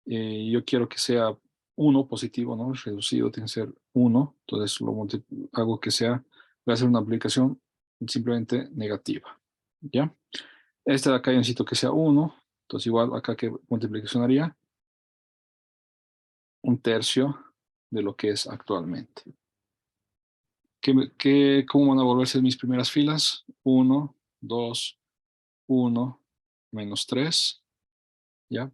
Yo quiero que sea 1 positivo, ¿no? Reducido tiene que ser 1. Entonces hago que sea, voy a hacer una aplicación simplemente negativa. ¿Ya? Este de acá yo necesito que sea 1. Entonces igual acá que multiplicación haría 1/3 de lo que es actualmente. ¿Cómo van a volverse mis primeras filas? 1, 2, 1, menos 3. ¿Ya?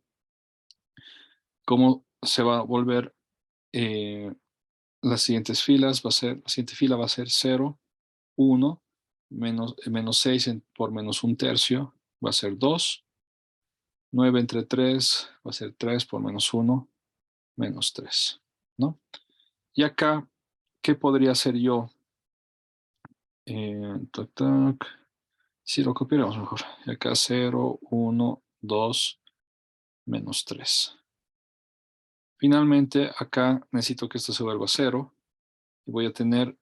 ¿Cómo se va a volver las siguientes filas? La siguiente fila va a ser 0, 1, menos 6 por menos 1/3 va a ser 2. 9 entre 3 va a ser 3 por menos 1, menos 3. ¿No? Y acá, ¿qué podría hacer yo? Tac, tac. Si lo copiamos mejor. Y acá 0, 1, 2, menos 3. Finalmente, acá necesito que esto se vuelva 0. Y voy a tener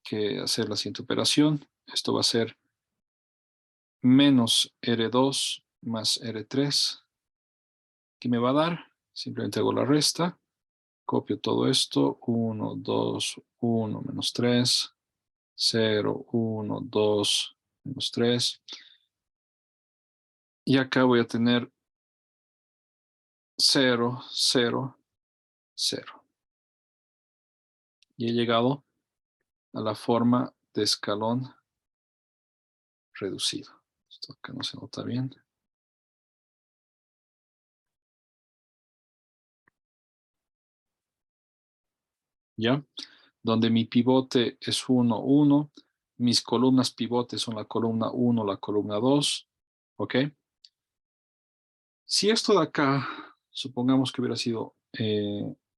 que hacer la siguiente operación. Esto va a ser menos R2 más R3. ¿Qué me va a dar? Simplemente hago la resta. Copio todo esto. 1, 2, 1, menos 3. 0, 1, 2, menos 3. Y acá voy a tener 0, 0, 0. Y he llegado a la forma de escalón reducido. Esto acá no se nota bien. ¿Ya? Donde mi pivote es 1, 1. Mis columnas pivotes son la columna 1, la columna 2. ¿Ok? Si esto de acá, supongamos que hubiera sido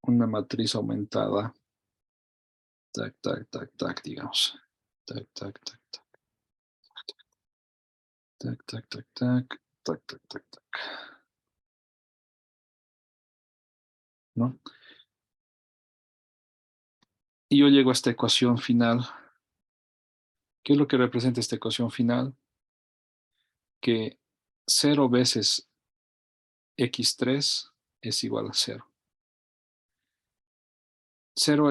una matriz aumentada. Tac, tac, tac, tac, digamos. Tac, tac, tac, tac. Tac, tac, tac, tac. Tac, tac, tac, tac. ¿No? Y yo llego a esta ecuación final. ¿Qué es lo que representa esta ecuación final? Que 0 veces x3 es igual a 0. 0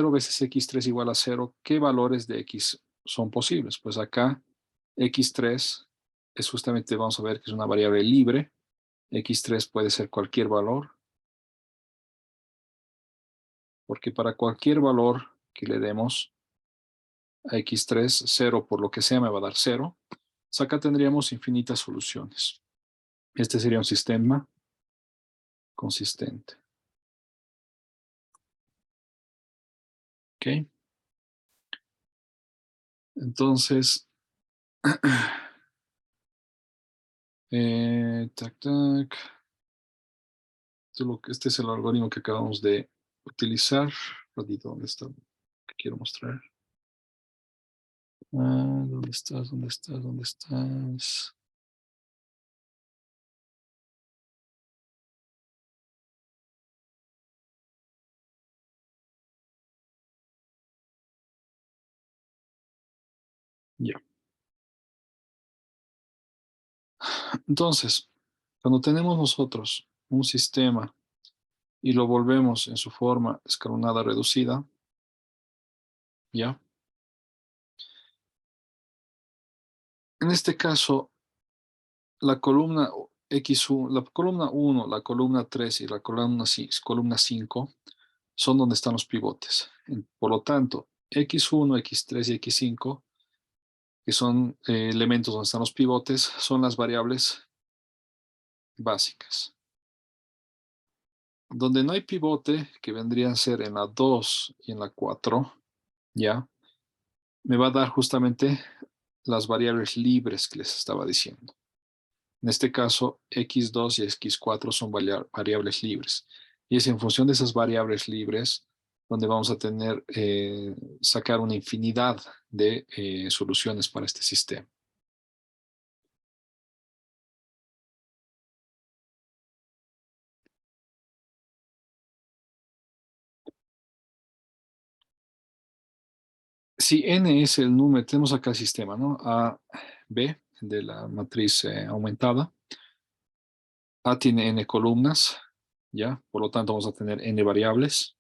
veces x3 igual a 0. ¿Qué valores de x son posibles? Pues acá x3 es justamente, vamos a ver que es una variable libre. x3 puede ser cualquier valor. Porque para cualquier valor que le demos a x3, 0 por lo que sea me va a dar 0. Pues acá tendríamos infinitas soluciones. Este sería un sistema consistente. ¿Ok? Entonces, tac, tac. Este es el algoritmo que acabamos de utilizar. Ratito, ¿dónde está? Que quiero mostrar. ¿Dónde estás? ¿Dónde estás? ¿Dónde estás? Ya. Entonces, cuando tenemos nosotros un sistema y lo volvemos en su forma escalonada reducida, ¿ya? En este caso, la columna X1, la columna 1, la columna 3 y la columna 5 son donde están los pivotes. Por lo tanto, X1, X3 y X5, que son elementos donde están los pivotes, son las variables básicas. Donde no hay pivote, que vendrían a ser en la 2 y en la 4, ¿ya? Me va a dar justamente las variables libres que les estaba diciendo. En este caso, X2 y X4 son variables libres. Y es en función de esas variables libres donde vamos a tener, sacar una infinidad de soluciones para este sistema. Si n es el número, tenemos acá el sistema, ¿no? A, B, de la matriz aumentada. A tiene n columnas, ¿ya? Por lo tanto, vamos a tener n variables.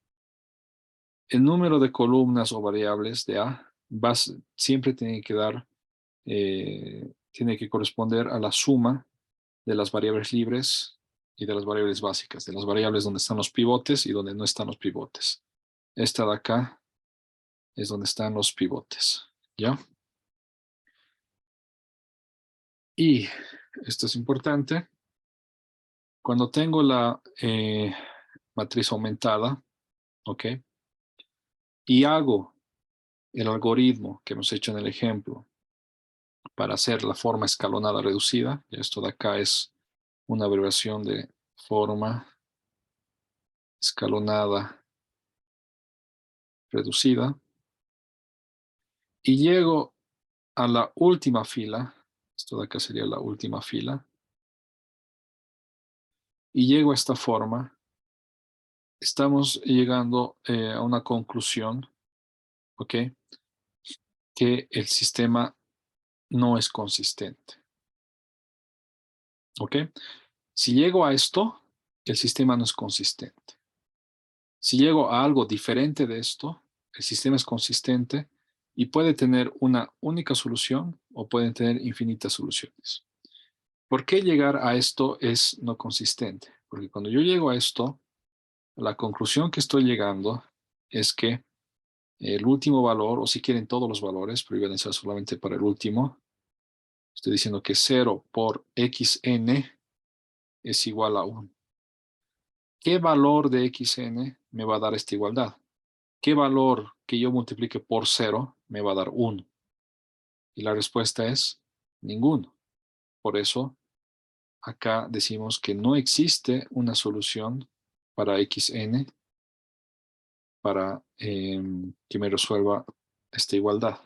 El número de columnas o variables de A siempre tiene que dar, tiene que corresponder a la suma de las variables libres y de las variables básicas, de las variables donde están los pivotes y donde no están los pivotes. Esta de acá es donde están los pivotes, ¿ya? Y esto es importante. Cuando tengo la matriz aumentada, ¿ok? Y hago el algoritmo que hemos hecho en el ejemplo para hacer la forma escalonada reducida, y esto de acá es una abreviación de forma escalonada reducida, y llego a la última fila, esto de acá sería la última fila, y llego a esta forma, estamos llegando a una conclusión, ¿ok? Que el sistema no es consistente, ¿ok? Si llego a esto, el sistema no es consistente. Si llego a algo diferente de esto, el sistema es consistente y puede tener una única solución o pueden tener infinitas soluciones. ¿Por qué llegar a esto es no consistente? Porque cuando yo llego a esto, la conclusión que estoy llegando es que el último valor, o si quieren todos los valores, pero iban a ser solamente para el último, estoy diciendo que 0 por xn es igual a 1. ¿Qué valor de xn me va a dar esta igualdad? ¿Qué valor que yo multiplique por 0 me va a dar 1? Y la respuesta es ninguno. Por eso, acá decimos que no existe una solución para xn para que me resuelva esta igualdad.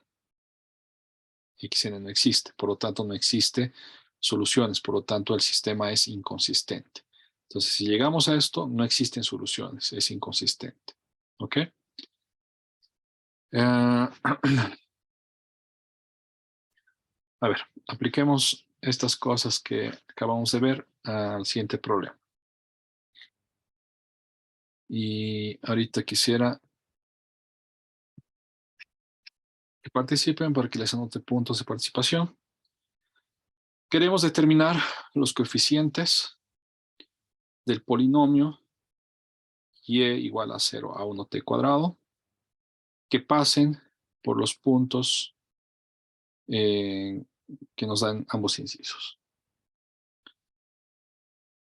Xn no existe, por lo tanto no existe soluciones, por lo tanto el sistema es inconsistente. Entonces, si llegamos a esto, no existen soluciones, es inconsistente. ¿Ok? A ver, apliquemos estas cosas que acabamos de ver al siguiente problema. Y ahorita quisiera que participen para que les anote puntos de participación. Queremos determinar los coeficientes del polinomio y igual a 0 a 1t cuadrado que pasen por los puntos que nos dan ambos incisos.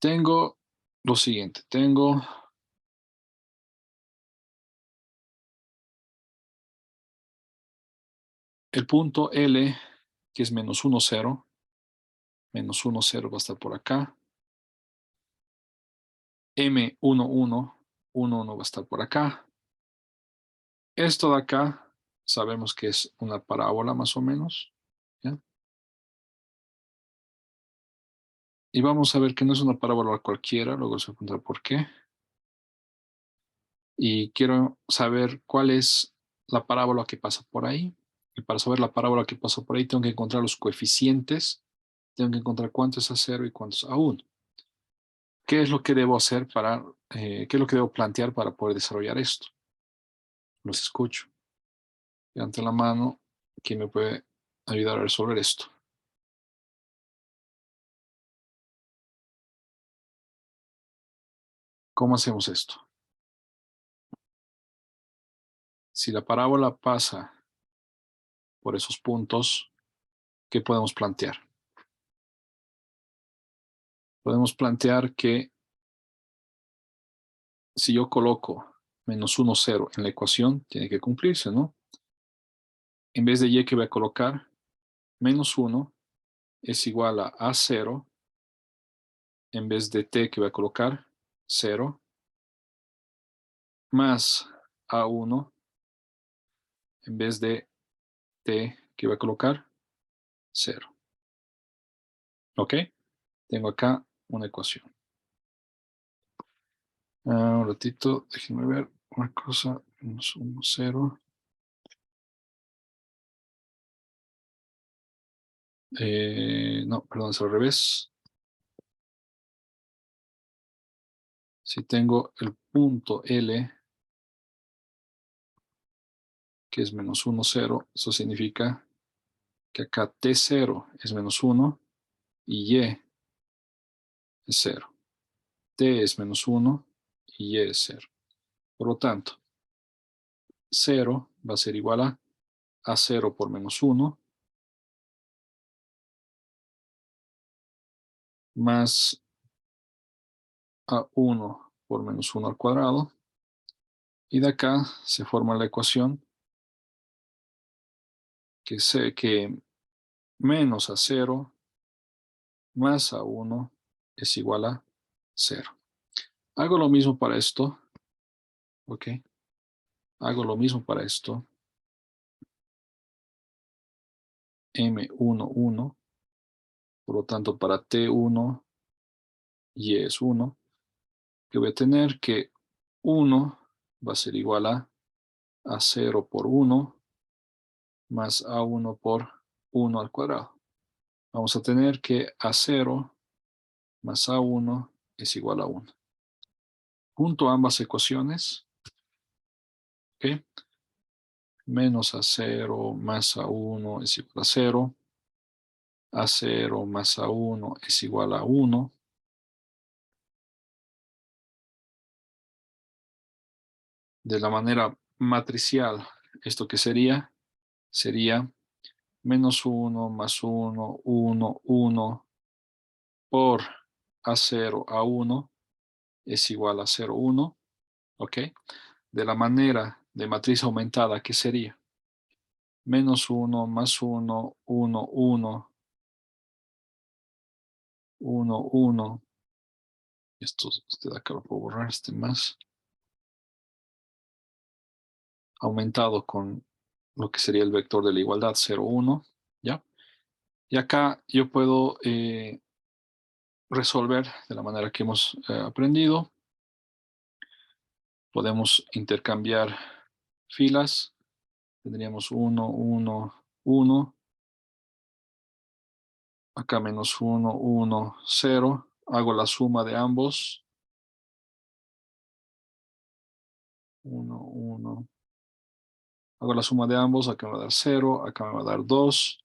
Tengo lo siguiente, tengo el punto L, que es menos 1, 0. Menos 1, 0 va a estar por acá. M1, 1, 1, 1 va a estar por acá. Esto de acá sabemos que es una parábola más o menos, ¿ya? Y vamos a ver que no es una parábola cualquiera, luego se va a preguntar por qué. Y quiero saber cuál es la parábola que pasa por ahí. Y para saber la parábola que pasa por ahí tengo que encontrar los coeficientes, tengo que encontrar cuánto es a 0 y cuánto es a 1. ¿Qué es lo que debo hacer para, qué es lo que debo plantear para poder desarrollar esto? Los escucho. Levante la mano, ¿quién me puede ayudar a resolver esto? ¿Cómo hacemos esto? Si la parábola pasa por esos puntos, ¿qué podemos plantear? Podemos plantear que si yo coloco menos 1, 0 en la ecuación, tiene que cumplirse, ¿no? En vez de y que voy a colocar, menos 1 es igual a A0, en vez de t que voy a colocar, 0, más A1, en vez de t que voy a colocar, 0. ¿Ok? Tengo acá una ecuación. Un ratito, déjenme ver una cosa. Menos 1, 0. No, perdón, es al revés. Si tengo el punto L, que es menos 1, 0, eso significa que acá T0 es menos 1 y Y es 0. T es menos 1 y Y es 0. Por lo tanto, 0 va a ser igual a 0 por menos 1 más A1 por menos 1 al cuadrado. Y de acá se forma la ecuación que menos A0 más A1 es igual a 0. Hago lo mismo para esto. ¿Ok? Hago lo mismo para esto. M11. Por lo tanto, para T1 y es 1, que voy a tener que 1 va a ser igual a 0 por 1 más A1 por 1 al cuadrado. Vamos a tener que A0 más A1 es igual a 1. Junto a ambas ecuaciones, ¿ok? Menos A0 más A1 es igual a 0. A0 más A1 es igual a 1. De la manera matricial, ¿esto qué sería? Sería menos 1 más 1, 1, 1 por A0, A1 es igual a 0, 1. ¿Ok? De la manera de matriz aumentada, ¿qué sería? Menos 1 más 1, 1, 1, 1, 1. Esto de acá lo puedo borrar, este más. Aumentado con lo que sería el vector de la igualdad, 0, 1. ¿Ya? Y acá yo puedo resolver de la manera que hemos aprendido. Podemos intercambiar filas. Tendríamos 1, 1, 1. Acá menos 1, 1, 0. Hago la suma de ambos. 1, 1. Hago la suma de ambos. Acá me va a dar 0. Acá me va a dar 2.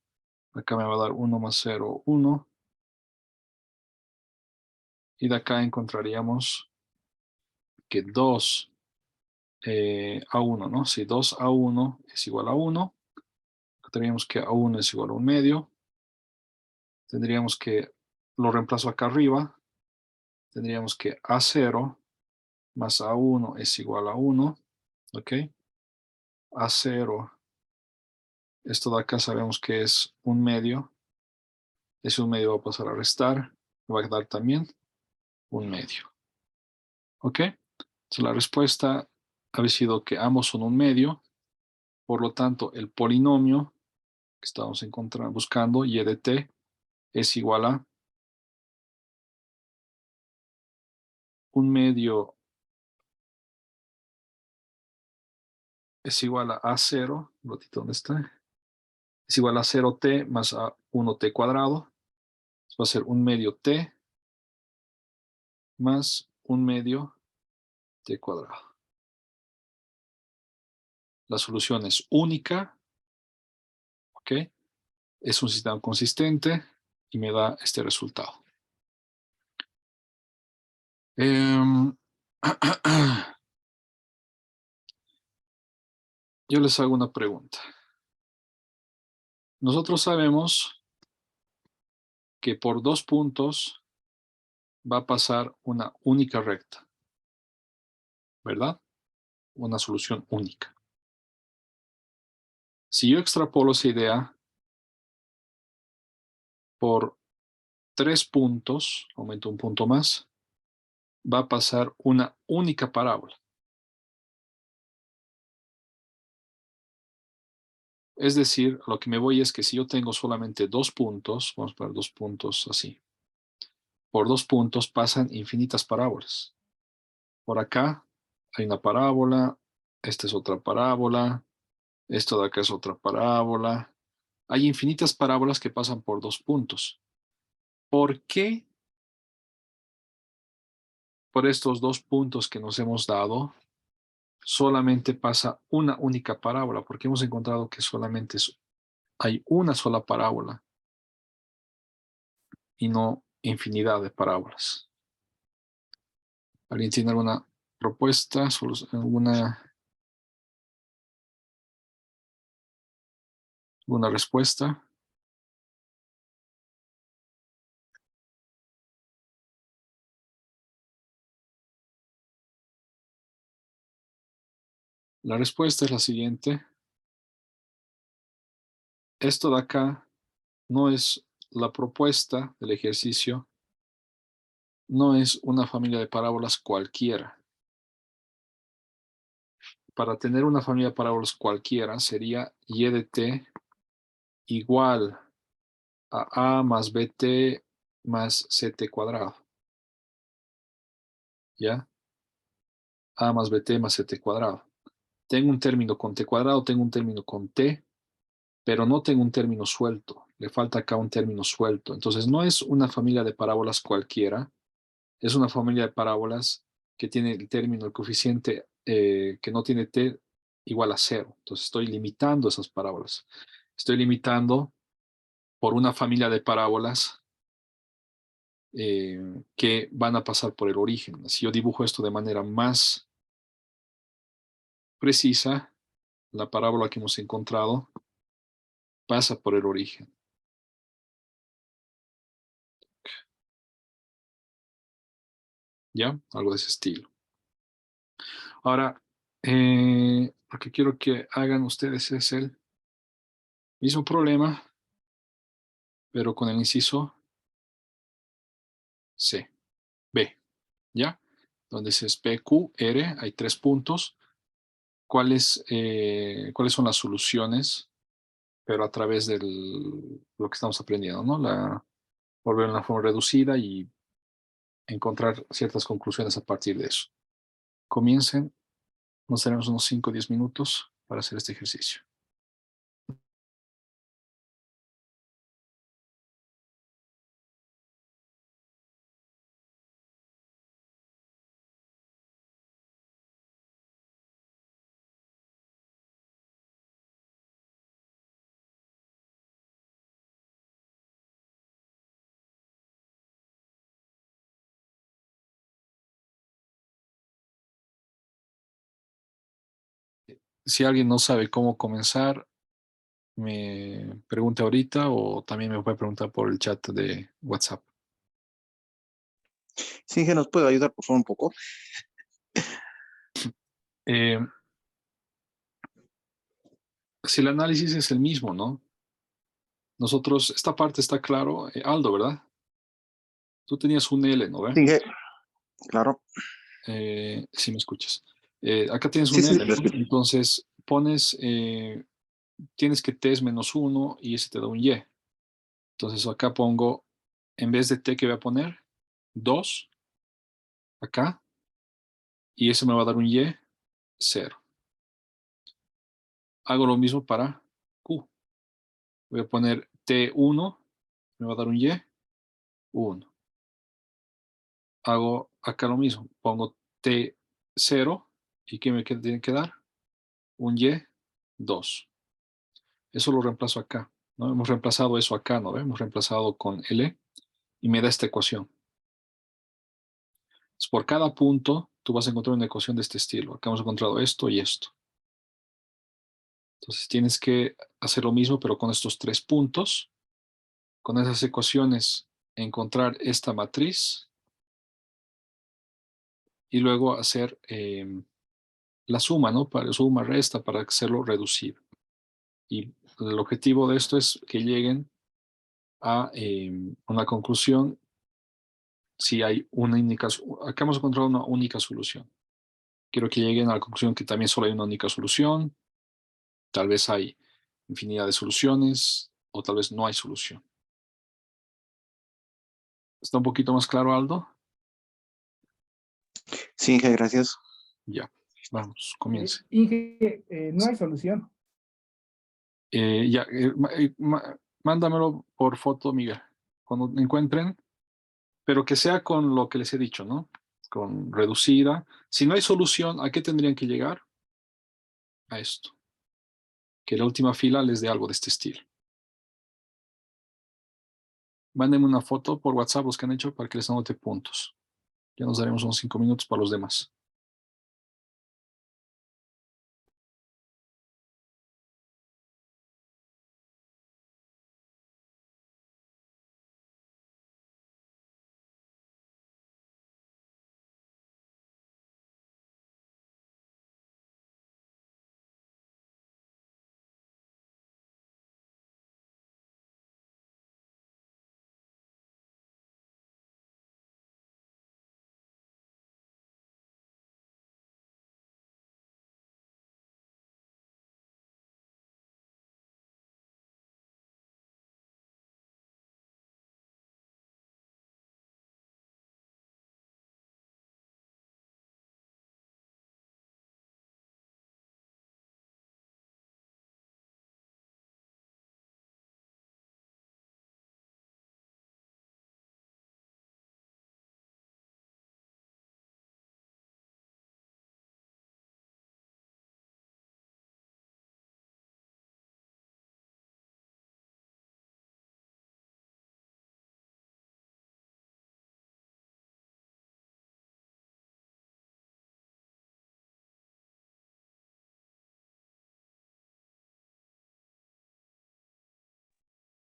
Acá me va a dar 1 más 0, 1. Y de acá encontraríamos que 2 a 1, ¿no? Si 2 a 1 es igual a 1, tendríamos que A1 es igual a 1 medio. Tendríamos que, lo reemplazo acá arriba, tendríamos que A0 más A1 es igual a 1, ¿ok? A0, esto de acá sabemos que es 1 medio, ese 1 medio va a pasar a restar, me va a dar también 1 medio, ¿ok? Entonces la respuesta había sido que ambos son 1 medio, por lo tanto el polinomio que estamos buscando, y de t, es igual a 1 medio es igual a A0, un ratito, ¿dónde está? Es igual a 0t más a 1t cuadrado. Va a ser 1 medio t más 1 medio t cuadrado. La solución es única, ¿ok? Es un sistema consistente y me da este resultado. yo les hago una pregunta. Nosotros sabemos que por 2 puntos va a pasar una única recta, ¿verdad? Una solución única. Si yo extrapolo esa idea por 3 puntos, aumento un punto más, va a pasar una única parábola. Es decir, lo que me voy es que si yo tengo solamente 2 puntos, vamos a poner 2 puntos así. Por 2 puntos pasan infinitas parábolas. Por acá hay una parábola, esta es otra parábola, esto de acá es otra parábola. Hay infinitas parábolas que pasan por 2 puntos. ¿Por qué por estos 2 puntos que nos hemos dado solamente pasa una única parábola? Porque hemos encontrado que solamente hay una sola parábola y no infinidad de parábolas. ¿Alguien tiene alguna propuesta, alguna respuesta? La respuesta es la siguiente. Esto de acá no es la propuesta del ejercicio, no es una familia de parábolas cualquiera. Para tener una familia de parábolas cualquiera sería y de t igual a más bt más ct cuadrado. ¿Ya? A más bt más ct cuadrado. Tengo un término con t cuadrado, tengo un término con t, pero no tengo un término suelto. Le falta acá un término suelto. Entonces no es una familia de parábolas cualquiera, es una familia de parábolas que tiene el término, el coeficiente que no tiene t igual a 0. Entonces estoy limitando esas parábolas. Estoy limitando por una familia de parábolas que van a pasar por el origen. Si yo dibujo esto de manera más precisa, la parábola que hemos encontrado pasa por el origen. ¿Ya? Algo de ese estilo. Ahora, lo que quiero que hagan ustedes es el mismo problema, pero con el inciso C, B, ¿ya? Donde es P, Q, R, hay 3 puntos. ¿Cuáles son las soluciones? Pero a través de lo que estamos aprendiendo, ¿no? Volver en la forma reducida y encontrar ciertas conclusiones a partir de eso. Comiencen, nos tenemos unos 5 o 10 minutos para hacer este ejercicio. Si alguien no sabe cómo comenzar, me pregunte ahorita o también me puede preguntar por el chat de WhatsApp. Sí, que nos puede ayudar, por favor, un poco. Eh, si el análisis es el mismo, ¿no? Nosotros, esta parte está claro, Aldo, ¿verdad? Tú tenías un L, ¿no? Sí, claro. Si me escuchas. Acá tienes Sí, un sí, L, lo ¿no? escucho. Entonces pones, tienes que t es menos 1 y ese te da un y. Entonces acá pongo, en vez de t que voy a poner, 2, acá, y eso me va a dar un y, 0. Hago lo mismo para q. Voy a poner t1, me va a dar un y, 1. Hago acá lo mismo, pongo t0, ¿y qué me tiene que dar? Un y, 2. Eso lo reemplazo acá, ¿no? Hemos reemplazado eso acá, ¿no? Hemos reemplazado con L y me da esta ecuación. Entonces, por cada punto, tú vas a encontrar una ecuación de este estilo. Acá hemos encontrado esto y esto. Entonces tienes que hacer lo mismo, pero con estos 3 puntos. Con esas ecuaciones, encontrar esta matriz y luego hacer la suma, ¿no? Para suma, resta, para hacerlo reducir. Y el objetivo de esto es que lleguen a una conclusión si hay una única, acá hemos encontrado una única solución. Quiero que lleguen a la conclusión que también solo hay una única solución, tal vez hay infinidad de soluciones o tal vez no hay solución. ¿Está un poquito más claro, Aldo? Sí, Inge, gracias. Ya, vamos, comience. Inge, no hay solución. Ya, mándamelo por foto, Miguel, cuando encuentren, pero que sea con lo que les he dicho, ¿no? Con reducida. Si no hay solución, ¿a qué tendrían que llegar? A esto. Que la última fila les dé algo de este estilo. Mándenme una foto por WhatsApp los que han hecho para que les anote puntos. Ya nos daremos unos 5 minutos para los demás.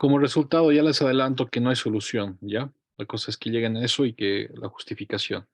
Como resultado, ya les adelanto que no hay solución, ¿ya? La cosa es que lleguen a eso y que la justificación.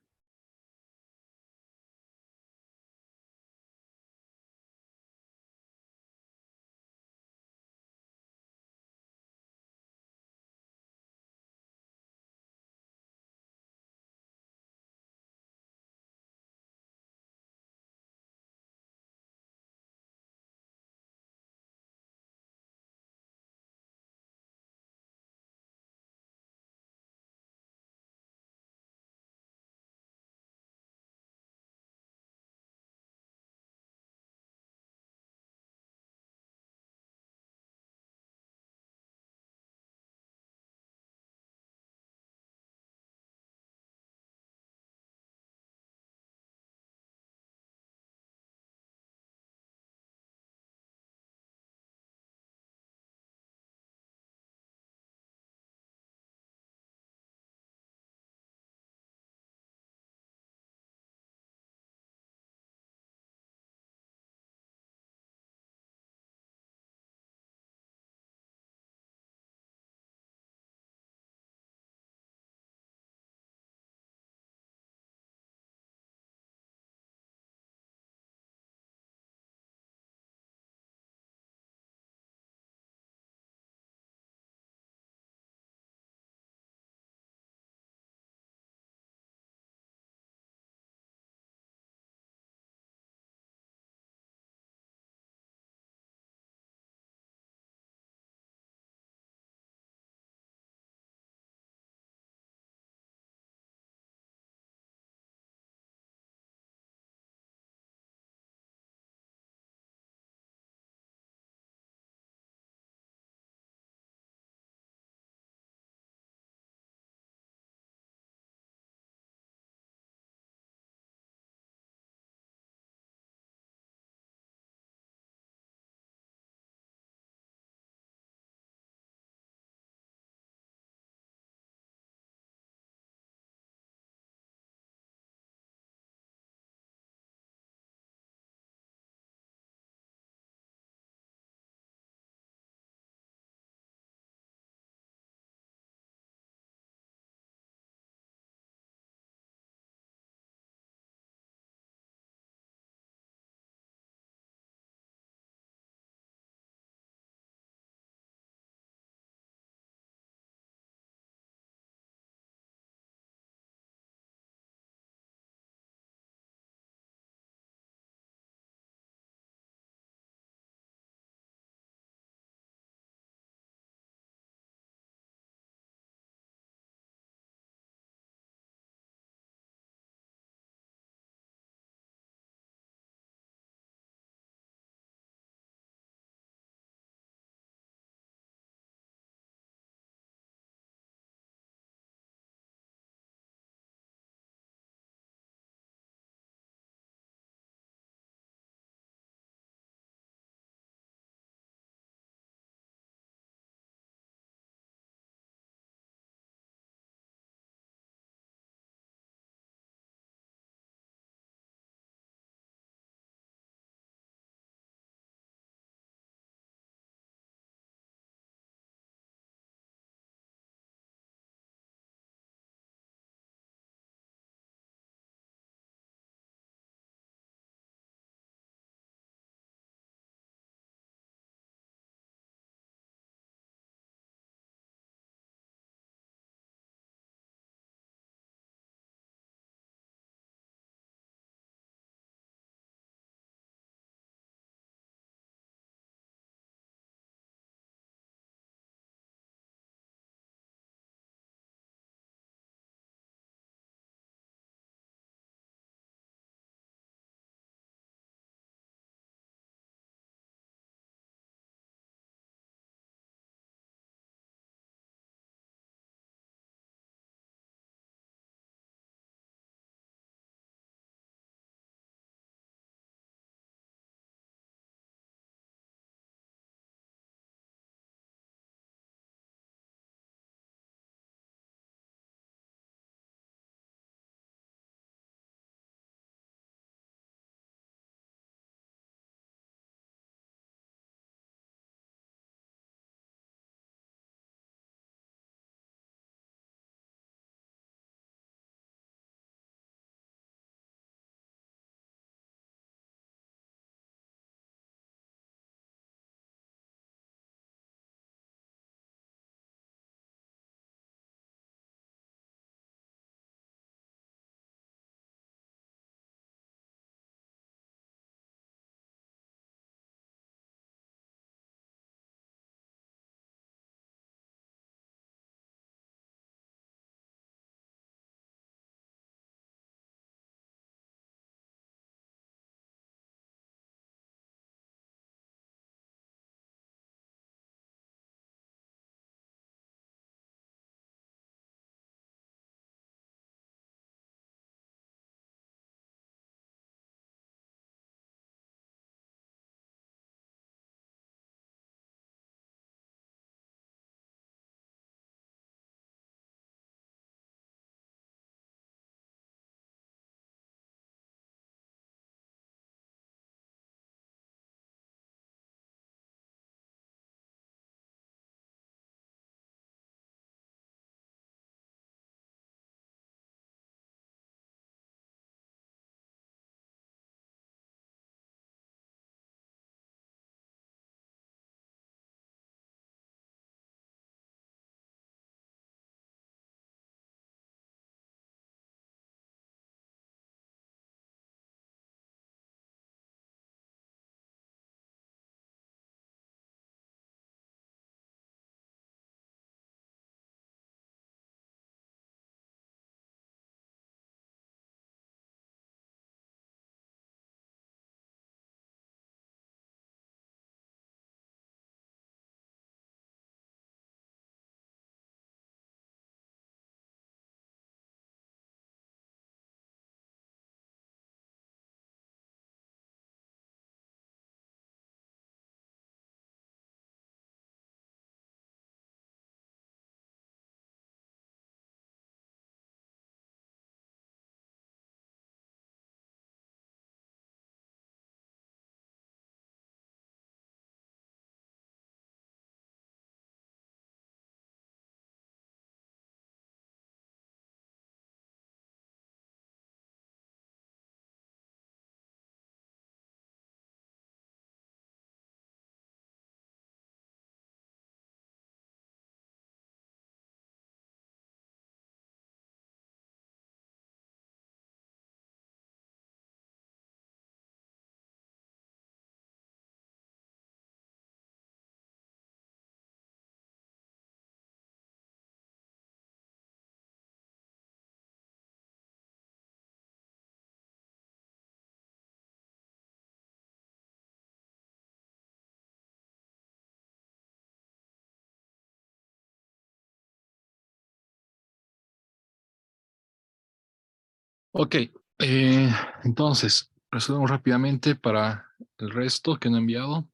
Ok, entonces, resolvemos rápidamente para el resto que no he enviado.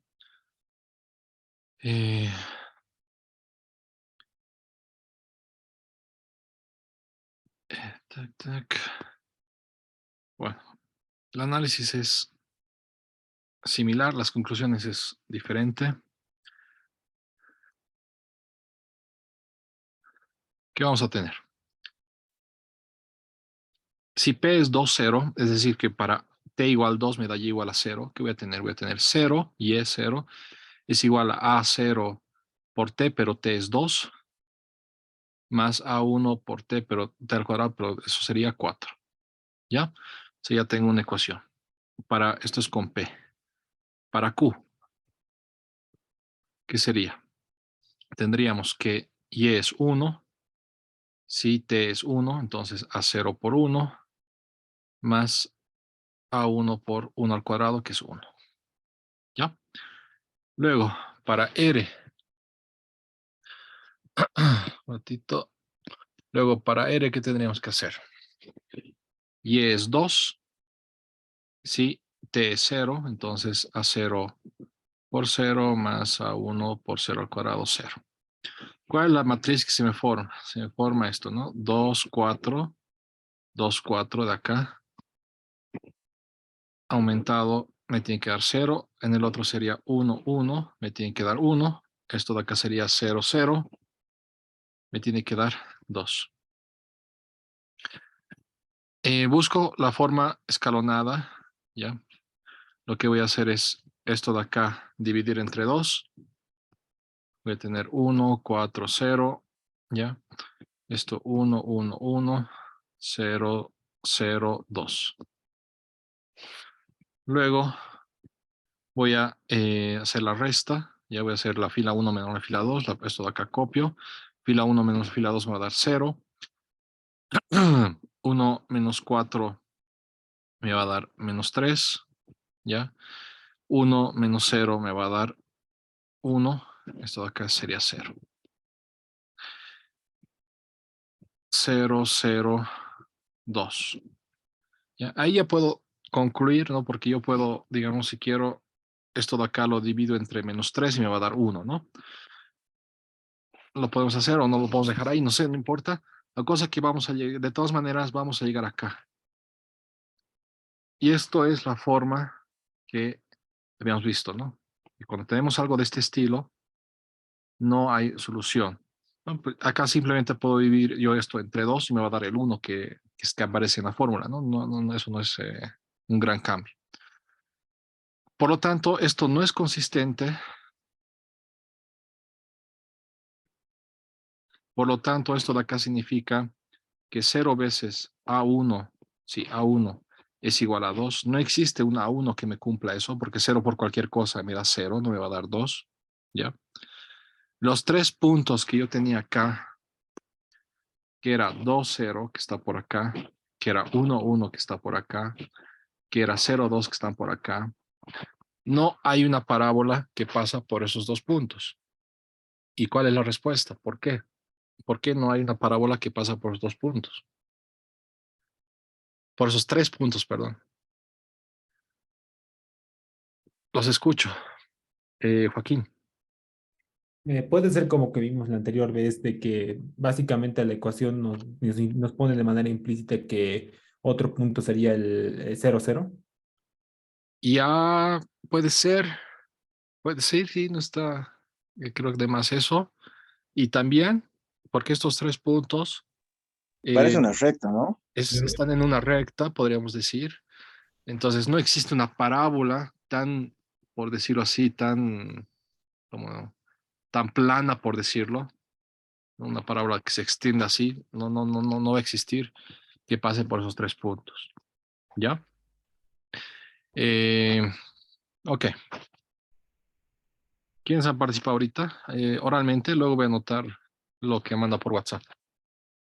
Tac, tac. Bueno, el análisis es similar, las conclusiones es diferente. ¿Qué vamos a tener? Si P es 2, 0, es decir, que para T igual 2 me da Y igual a 0, ¿qué voy a tener? Voy a tener 0, Y es 0, es igual a A0 por T, pero T es 2, más A1 por T, pero T al cuadrado, pero eso sería 4. ¿Ya? O ya tengo una ecuación. Para, esto es con P. Para Q, ¿qué sería? Tendríamos que Y es 1, si T es 1, entonces A0 por 1, más A1 por 1 al cuadrado, que es 1. ¿Ya? Luego, para R, ratito. Luego, para R, ¿qué tendríamos que hacer? Y es 2, si T es 0, entonces A0 por 0 más A1 por 0 al cuadrado, 0. ¿Cuál es la matriz que se me forma? Se me forma esto, ¿no? 2, 4, 2, 4 de acá. Aumentado, me tiene que dar 0. En el otro sería 1, 1. Me tiene que dar 1. Esto de acá sería 0, 0. Me tiene que dar 2. Busco la forma escalonada, ¿ya? Lo que voy a hacer es esto de acá, dividir entre 2. Voy a tener 1, 4, 0, ¿ya? Esto 1, 1, 1, 0, 0, 2. Luego voy a hacer la resta. Ya voy a hacer la fila 1 menos la fila 2. Esto de acá copio. Fila 1 menos fila 2 me va a dar 0. 1 menos 4 me va a dar menos 3. ¿Ya? 1 menos 0 me va a dar 1. Esto de acá sería 0. 0, 0, 2. ¿Ya? Ahí ya puedo concluir, ¿no? Porque yo puedo, digamos, si quiero, esto de acá lo divido entre menos 3 y me va a dar 1, ¿no? Lo podemos hacer o no lo podemos dejar ahí, no sé, no importa. La cosa es que vamos a llegar, de todas maneras, vamos a llegar acá. Y esto es la forma que habíamos visto, ¿no? Y cuando tenemos algo de este estilo, no hay solución. ¿No? Pues acá simplemente puedo dividir yo esto entre 2 y me va a dar el 1 que aparece en la fórmula, ¿no? Eso no es un gran cambio. Por lo tanto, esto no es consistente. Por lo tanto, esto de acá significa que 0 veces A1, sí, A1 es igual a 2. No existe un A1 que me cumpla eso, porque 0 por cualquier cosa me da 0, no me va a dar 2. ¿Ya? Los 3 puntos que yo tenía acá, que era 2, 0, que está por acá, que era 1, 1, que está por acá, que era 0, 2, que están por acá. No hay una parábola que pasa por esos 2 puntos. ¿Y cuál es la respuesta? ¿Por qué? ¿Por qué no hay una parábola que pasa por los 2 puntos? Por esos 3 puntos, perdón. Los escucho. Joaquín. Puede ser como que vimos la anterior vez, de que básicamente la ecuación nos pone de manera implícita que otro punto sería el 0, 0. Ya puede ser, sí, no está, creo que de más eso. Y también, porque estos 3 puntos Parece eh, una recta, ¿no? están en una recta, podríamos decir. Entonces, no existe una parábola tan, por decirlo así, como, tan plana, por decirlo. ¿No? Una parábola que se extienda así, no va a existir que pase por esos 3 puntos. ¿Ya? Eh, ok. ¿Quiénes han participado ahorita? Oralmente, luego voy a anotar lo que manda por WhatsApp.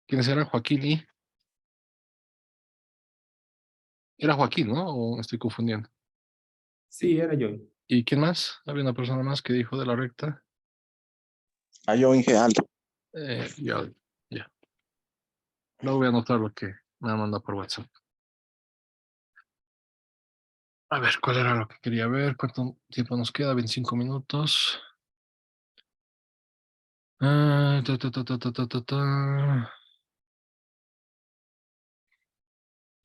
¿Quiénes eran? Joaquín y... Era Joaquín, ¿no? ¿O me estoy confundiendo? Sí, era yo. ¿Y quién más? Había una persona más que dijo de la recta. Ah, yo Inge Aldo. Ya. Luego voy a anotar lo que me ha mandado por WhatsApp. A ver, ¿cuál era lo que quería ver? ¿Cuánto tiempo nos queda? 25 minutos. Ah, ta, ta, ta, ta, ta, ta, ta, ta.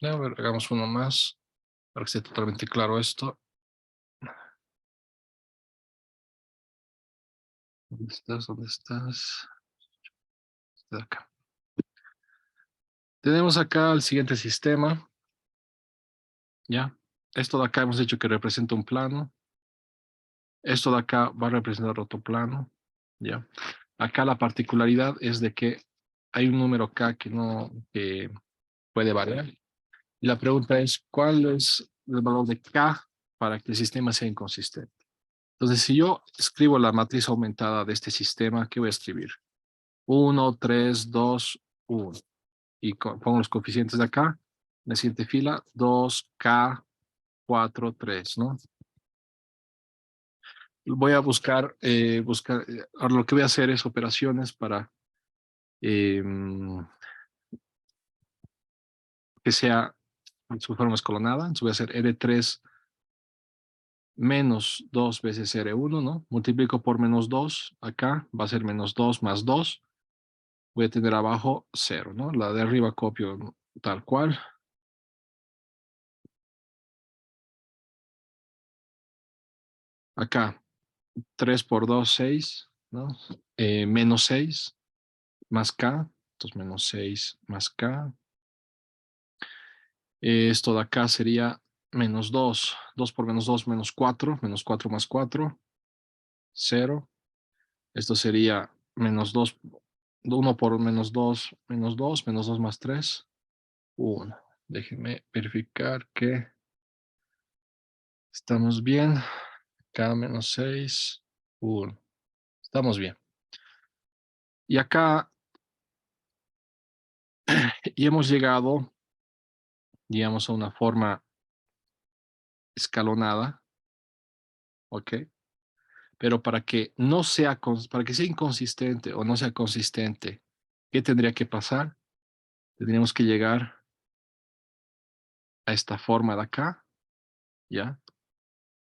Ya, a ver, hagamos uno más para que esté totalmente claro esto. ¿Dónde estás? ¿Dónde estás? Está acá. Tenemos acá el siguiente sistema. ¿Ya? Esto de acá hemos dicho que representa un plano. Esto de acá va a representar otro plano. ¿Ya? Acá la particularidad es de que hay un número K que puede variar. Y la pregunta es, ¿cuál es el valor de K para que el sistema sea inconsistente? Entonces, si yo escribo la matriz aumentada de este sistema, ¿qué voy a escribir? 1, 3, 2, 1. Y pongo los coeficientes de acá. En la siguiente fila, 2K, 4, 3, ¿no? Voy a buscar, ahora lo que voy a hacer es operaciones para que sea en su forma escalonada. Entonces voy a hacer R3 menos 2 veces R1, ¿no? Multiplico por menos 2, acá va a ser menos 2 más 2. Voy a tener abajo 0, ¿no? La de arriba copio tal cual. Acá 3 por 2, 6, ¿no? Menos 6 más K, entonces menos 6 más K. Esto de acá sería menos 2. 2 por menos 2, menos 4. Menos 4 más 4, 0. Esto sería menos 2. 1 por menos 2, menos 2. Menos 2 más 3, 1. Déjenme verificar que estamos bien. K menos 6, 1. Estamos bien. Y acá y hemos llegado, digamos, a una forma escalonada, ¿ok? Pero para que no sea, para que sea inconsistente o no sea consistente, ¿qué tendría que pasar? Tendríamos que llegar a esta forma de acá, ¿ya?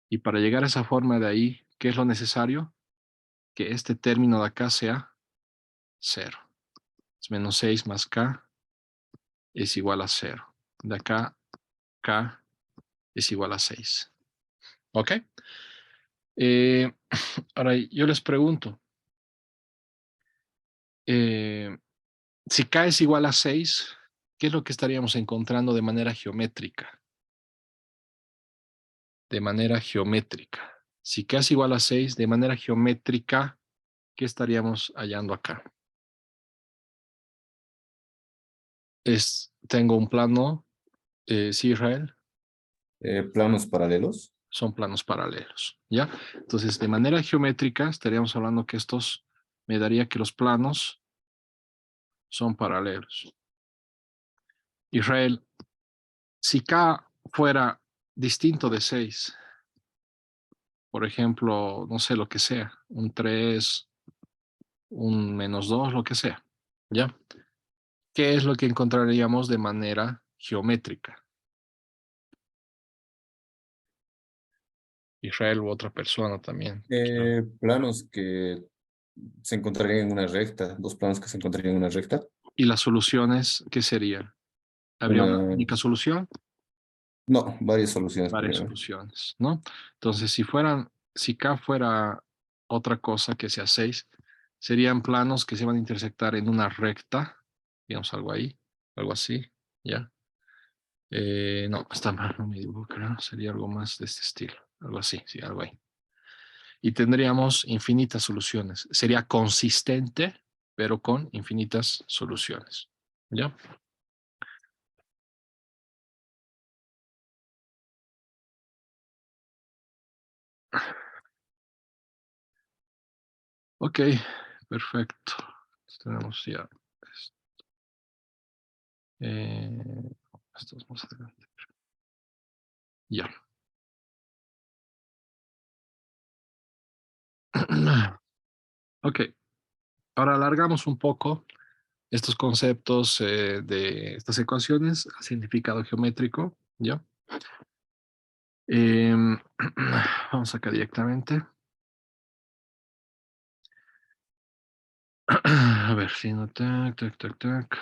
Y para llegar a esa forma de ahí, ¿qué es lo necesario? Que este término de acá sea 0. Es menos 6 más K es igual a 0. De acá, K es igual a 6. ¿Ok? Ahora, yo les pregunto, si K es igual a 6, ¿qué es lo que estaríamos encontrando de manera geométrica? De manera geométrica. Si K es igual a 6, de manera geométrica, ¿qué estaríamos hallando acá? Tengo un plano, sí, Israel, Planos paralelos. son planos paralelos, ¿ya? Entonces, de manera geométrica, estaríamos hablando que estos, me daría que los planos son paralelos. Israel, si K fuera distinto de 6, por ejemplo, no sé lo que sea, un 3, un menos 2, lo que sea, ¿ya? ¿Qué es lo que encontraríamos de manera geométrica? Israel u otra persona también. Planos que se encontrarían en una recta, dos planos que se encontrarían en una recta. ¿Y las soluciones qué serían? ¿Habría una Una, única solución? no, varias soluciones Varias podría haber. soluciones, ¿no? Entonces, si K fuera otra cosa que sea 6, serían planos que se van a intersectar en una recta, digamos algo ahí, algo así, ¿ya? No, está mal, no me dibujo, creo. Sería algo más de este estilo, algo así, sí, algo ahí. Y tendríamos infinitas soluciones. Sería consistente, pero con infinitas soluciones, ¿ya? Ok, perfecto. Tenemos ya esto es más adelante. Ya. Ok, ahora alargamos un poco estos conceptos de estas ecuaciones a significado geométrico, ¿ya? Em, vamos acá directamente. A ver, si no, tac, tac, tac, tac.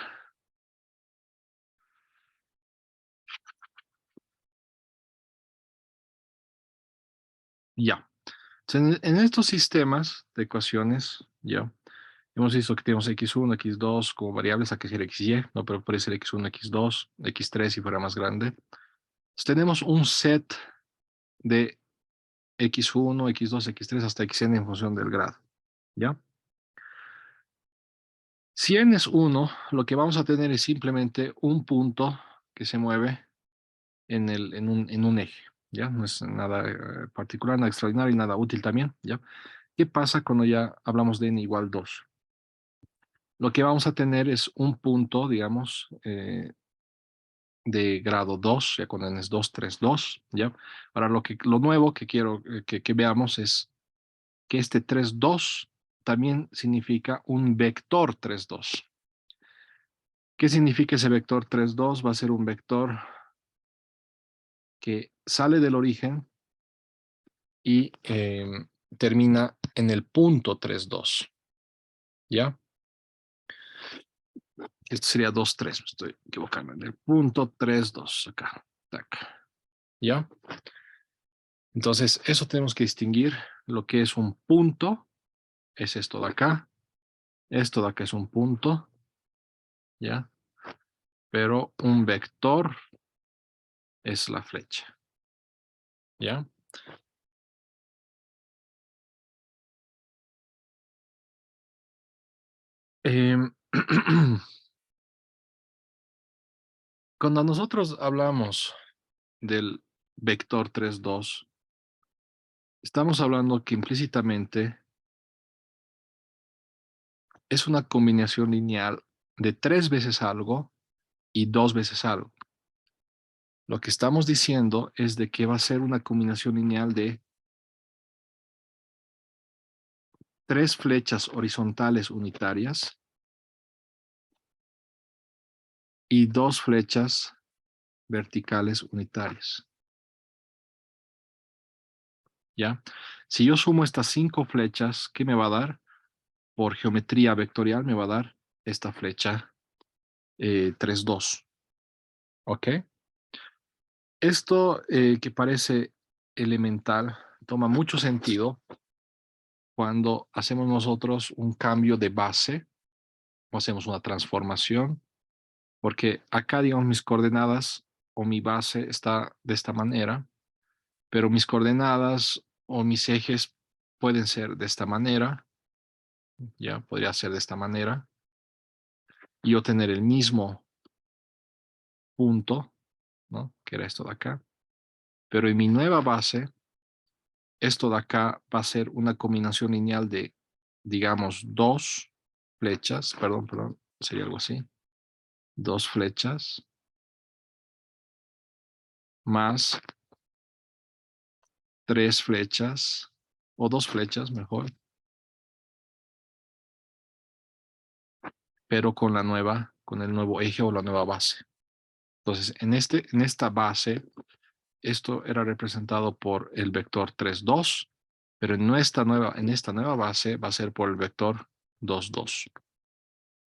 Ya. En estos sistemas de ecuaciones, ya, hemos visto que tenemos x1, x2 como variables, a que ser xy, no, pero puede ser x1, x2, x3 si fuera más grande. Entonces, tenemos un set de x1, x2, x3 hasta xn en función del grado, ¿ya? Si n es 1, lo que vamos a tener es simplemente un punto que se mueve en un eje, ¿ya? No es nada particular, nada extraordinario y nada útil también, ¿ya? ¿Qué pasa cuando ya hablamos de n igual 2? Lo que vamos a tener es un punto, digamos, de grado 2, ya cuando n es 2, 3, 2, ¿ya? Ahora lo nuevo que quiero que veamos es que este 3, 2 también significa un vector 3, 2. ¿Qué significa ese vector 3, 2? Va a ser un vector que sale del origen y termina en el punto 3, 2, ¿ya? Esto sería 2, 3, me estoy equivocando, en el punto 3, 2, acá, acá, ¿ya? Entonces, eso tenemos que distinguir. Lo que es un punto es esto de acá. Esto de acá es un punto, ¿ya? Pero un vector es la flecha, ¿ya? Cuando nosotros hablamos del vector 3, 2, estamos hablando que implícitamente es una combinación lineal de 3 veces algo y 2 veces algo. Lo que estamos diciendo es de que va a ser una combinación lineal de 3 flechas horizontales unitarias y 2 flechas verticales unitarias. ¿Ya? Si yo sumo estas 5 flechas, ¿qué me va a dar? Por geometría vectorial me va a dar esta flecha 3, 2. ¿Ok? Esto que parece elemental toma mucho sentido cuando hacemos nosotros un cambio de base o hacemos una transformación, porque acá, digamos, mis coordenadas o mi base está de esta manera, pero mis coordenadas o mis ejes pueden ser de esta manera, ya podría ser de esta manera, y yo tener el mismo punto, ¿no? Que era esto de acá, pero en mi nueva base, esto de acá va a ser una combinación lineal de, digamos, 2 flechas, perdón, sería algo así, 2 flechas más 3 flechas, o 2 flechas mejor, pero con con el nuevo eje o la nueva base. Entonces, en esta base, esto era representado por el vector 3, 2, pero en esta nueva base va a ser por el vector 2, 2.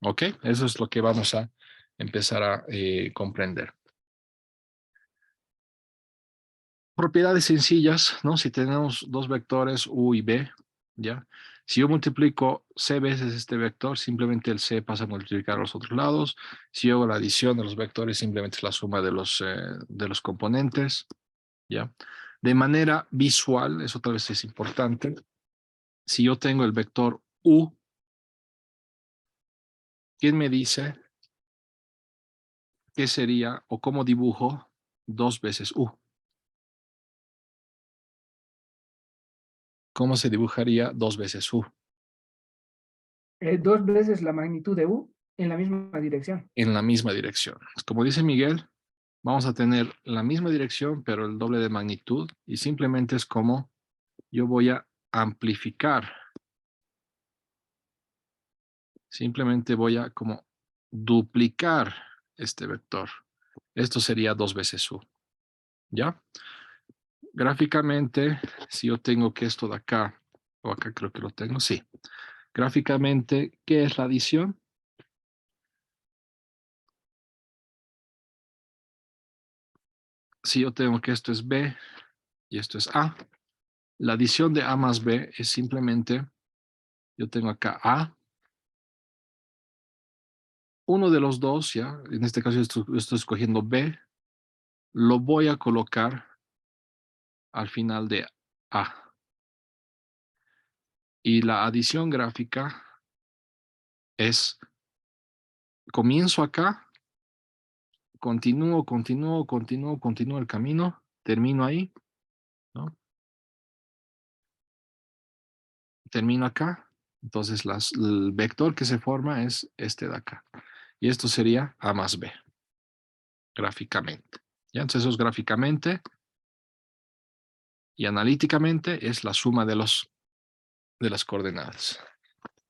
¿Ok? Eso es lo que vamos a empezar a comprender. Propiedades sencillas, ¿no? Si tenemos dos vectores U y B, ¿ya? Si yo multiplico C veces este vector, simplemente el C pasa a multiplicar a los otros lados. Si yo hago la adición de los vectores, simplemente es la suma de los componentes, ¿ya? De manera visual, eso tal vez es importante. Si yo tengo el vector U, ¿quién me dice qué sería o cómo dibujo 2 veces U? ¿Cómo se dibujaría 2 veces U? 2 veces la magnitud de U en la misma dirección. En la misma dirección. Como dice Miguel, vamos a tener la misma dirección, pero el doble de magnitud, y simplemente es como yo voy a amplificar. Simplemente voy a como duplicar este vector. Esto sería 2 veces U. ¿Ya? Gráficamente, si yo tengo que esto de acá, o acá creo que lo tengo, sí. Gráficamente, ¿qué es la adición? Si yo tengo que esto es B y esto es A, la adición de A más B es simplemente, yo tengo acá A, uno de los dos, ya, en este caso estoy escogiendo B, lo voy a colocar al final de A. Y la adición gráfica es, comienzo acá, continúo el camino, termino ahí, ¿no? Termino acá, entonces el vector que se forma es este de acá. Y esto sería A más B, gráficamente. ¿Ya? Entonces eso es gráficamente y analíticamente es la suma de las coordenadas.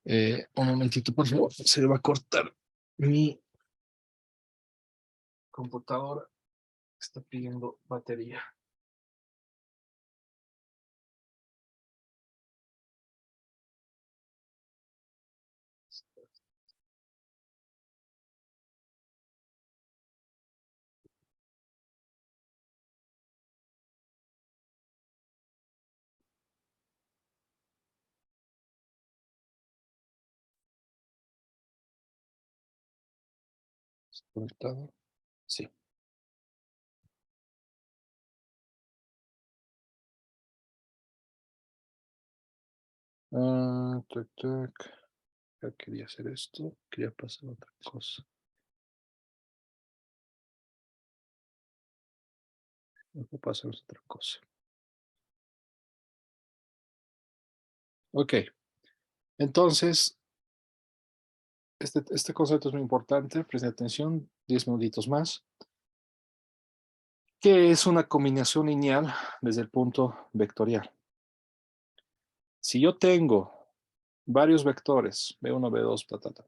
Un momentito, por favor, se va a cortar mi computadora. Está pidiendo batería. ¿Está conectado? Sí. Tac. Ya quería hacer esto. Quería pasar a otra cosa. No puedo pasar a otra cosa. Ok. Entonces, este concepto es muy importante. Presten atención. 10 minutitos más. ¿Qué es una combinación lineal desde el punto vectorial? Si yo tengo varios vectores, B1, B2,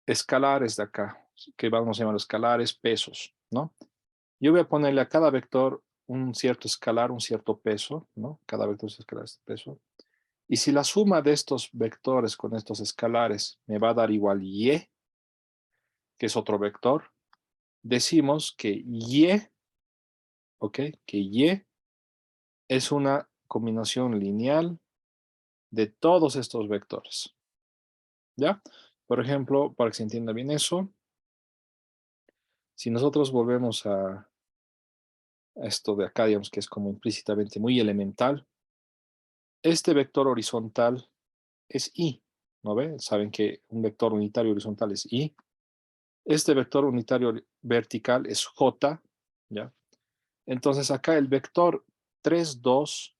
escalares de acá, que vamos a llamar escalares, pesos, ¿no? Yo voy a ponerle a cada vector un cierto escalar, un cierto peso, ¿no? Cada vector es escalar, este peso. Y si la suma de estos vectores con estos escalares me va a dar igual y, que es otro vector, decimos que y, ¿ok? Que y es una combinación lineal de todos estos vectores, ¿ya? Por ejemplo, para que se entienda bien eso, si nosotros volvemos a esto de acá, digamos que es como implícitamente muy elemental, este vector horizontal es y, ¿no ven? Saben que un vector unitario horizontal es y. Este vector unitario vertical es j, ¿ya? Entonces acá el vector 3, 2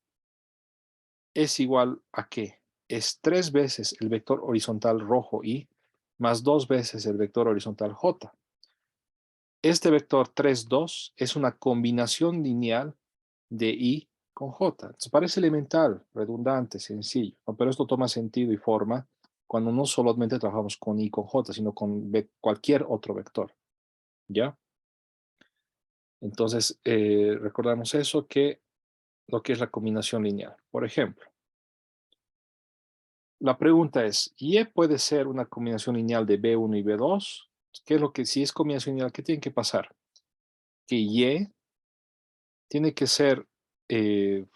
es igual a ¿qué? Es 3 veces el vector horizontal rojo y más 2 veces el vector horizontal j. Este vector 3, 2 es una combinación lineal de i con j. Entonces, parece elemental, redundante, sencillo, ¿no? Pero esto toma sentido y forma cuando no solamente trabajamos con i con j, sino con cualquier otro vector, ¿ya? Entonces, recordamos eso, que lo que es la combinación lineal. Por ejemplo, la pregunta es, ¿y puede ser una combinación lineal de B1 y B2? ¿Qué es lo que, si es combinación lineal, qué tiene que pasar? Que y tiene que ser, ¿qué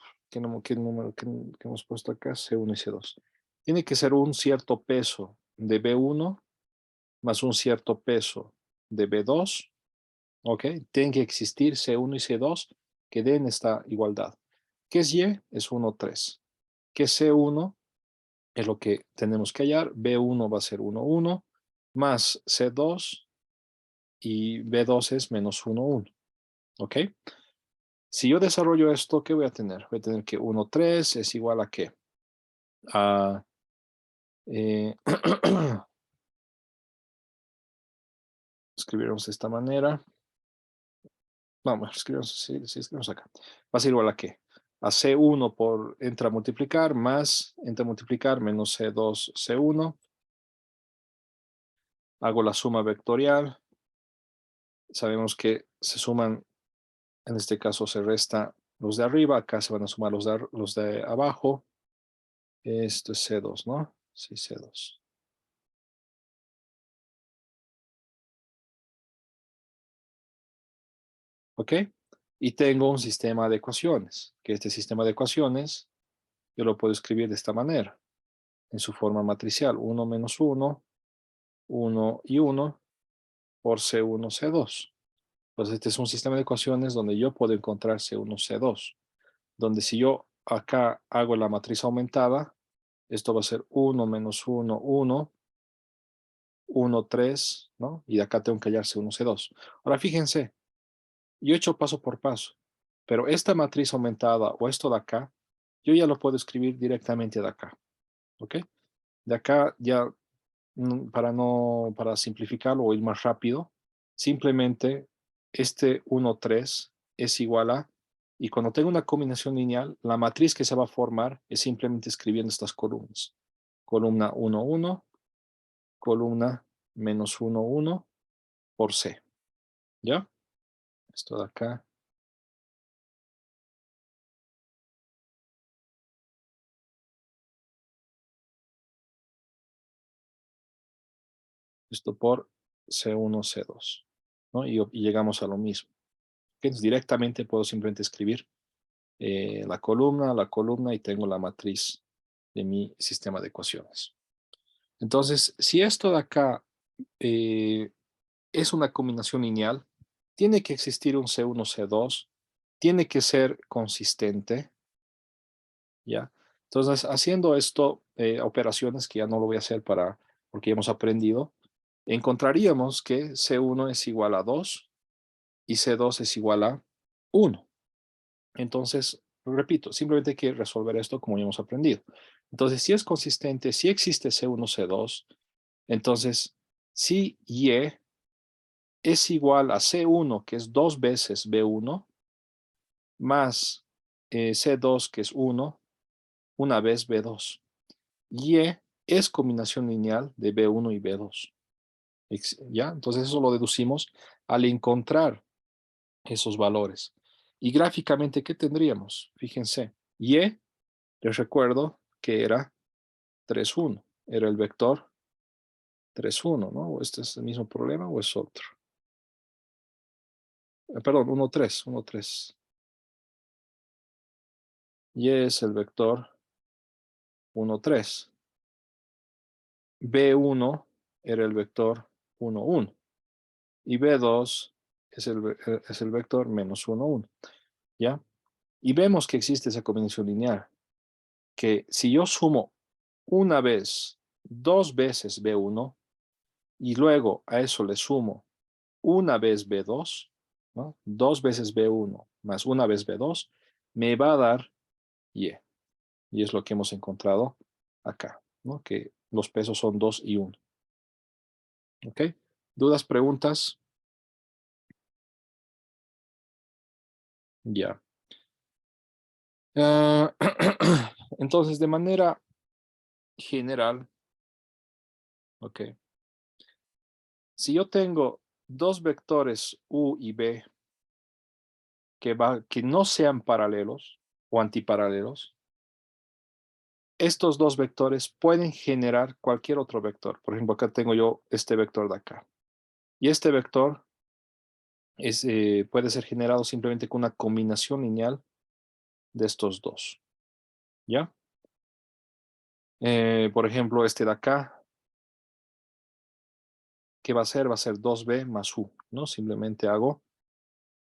número que hemos puesto acá? C1 y C2. Tiene que ser un cierto peso de B1 más un cierto peso de B2, ¿ok? Tienen que existir C1 y C2 que den esta igualdad. ¿Qué es Y? Es 1, 3. ¿Qué es C1? Es lo que tenemos que hallar. B1 va a ser 1, 1, más C2 y B2 es menos 1, 1, ¿ok? Si yo desarrollo esto, ¿qué voy a tener? Voy a tener que 1, 3 es igual a ¿qué? A... escribiremos de esta manera. Vamos, escribimos acá. Va a ser igual a ¿qué? A C1 por entra a multiplicar más entra a multiplicar menos C2, C1. Hago la suma vectorial. Sabemos que se suman, en este caso se resta los de arriba, acá se van a sumar los de abajo. Esto es C2, ¿no? Sí, C2. ¿Ok? Y tengo un sistema de ecuaciones, que este sistema de ecuaciones yo lo puedo escribir de esta manera, en su forma matricial, 1 menos 1, 1 y 1 por C1, C2. Pues este es un sistema de ecuaciones donde yo puedo encontrar C1, C2, donde si yo acá hago la matriz aumentada, esto va a ser 1 menos 1, 1, 1, 3, ¿no? Y de acá tengo que hallar C1, C2. Ahora fíjense, yo he hecho paso por paso, pero esta matriz aumentada o esto de acá, yo ya lo puedo escribir directamente de acá, ¿ok? De acá ya, para simplificarlo o ir más rápido, simplemente este 1, 3 es igual a, y cuando tengo una combinación lineal, la matriz que se va a formar es simplemente escribiendo estas columnas. Columna 1, 1, columna menos 1, 1 por C, ¿ya? Esto de acá. Esto por C1, C2, ¿no? Y llegamos a lo mismo. Entonces, directamente puedo simplemente escribir la columna y tengo la matriz de mi sistema de ecuaciones. Entonces, si esto de acá es una combinación lineal, tiene que existir un C1, C2, tiene que ser consistente, ¿ya? Entonces, haciendo esto, operaciones que ya no lo voy a hacer porque ya hemos aprendido, encontraríamos que C1 es igual a 2 y C2 es igual a 1. Entonces, repito, simplemente hay que resolver esto como ya hemos aprendido. Entonces, si es consistente, si existe C1, C2, entonces, si Y es igual a C1, que es 2 veces B1, más C2, que es 1, una vez B2. Y es combinación lineal de B1 y B2. ¿Ya? Entonces, eso lo deducimos al encontrar esos valores. Y gráficamente, ¿qué tendríamos? Fíjense, Y, les recuerdo que era 3, 1. Era el vector 3, 1, ¿no? ¿O este es el mismo problema o es otro? Perdón, 1, 3, 1, 3. Y es el vector 1, 3. B1 era el vector 1, 1. Y B2 es el vector menos 1, 1. ¿Ya? Y vemos que existe esa combinación lineal, que si yo sumo una vez, 2 veces B1, y luego a eso le sumo una vez B2, ¿no? 2 veces B1 más una vez B2, me va a dar Y. Y es lo que hemos encontrado acá, ¿no? Que los pesos son 2 y 1. ¿Ok? ¿Dudas, preguntas? Ya. Entonces, de manera general, ok. Si yo tengo dos vectores U y B que no sean paralelos o antiparalelos, estos dos vectores pueden generar cualquier otro vector. Por ejemplo, acá tengo yo este vector de acá. Y este vector puede ser generado simplemente con una combinación lineal de estos dos. ¿Ya? Por ejemplo, este de acá, ¿qué va a ser? Va a ser 2B más U, ¿no? Simplemente hago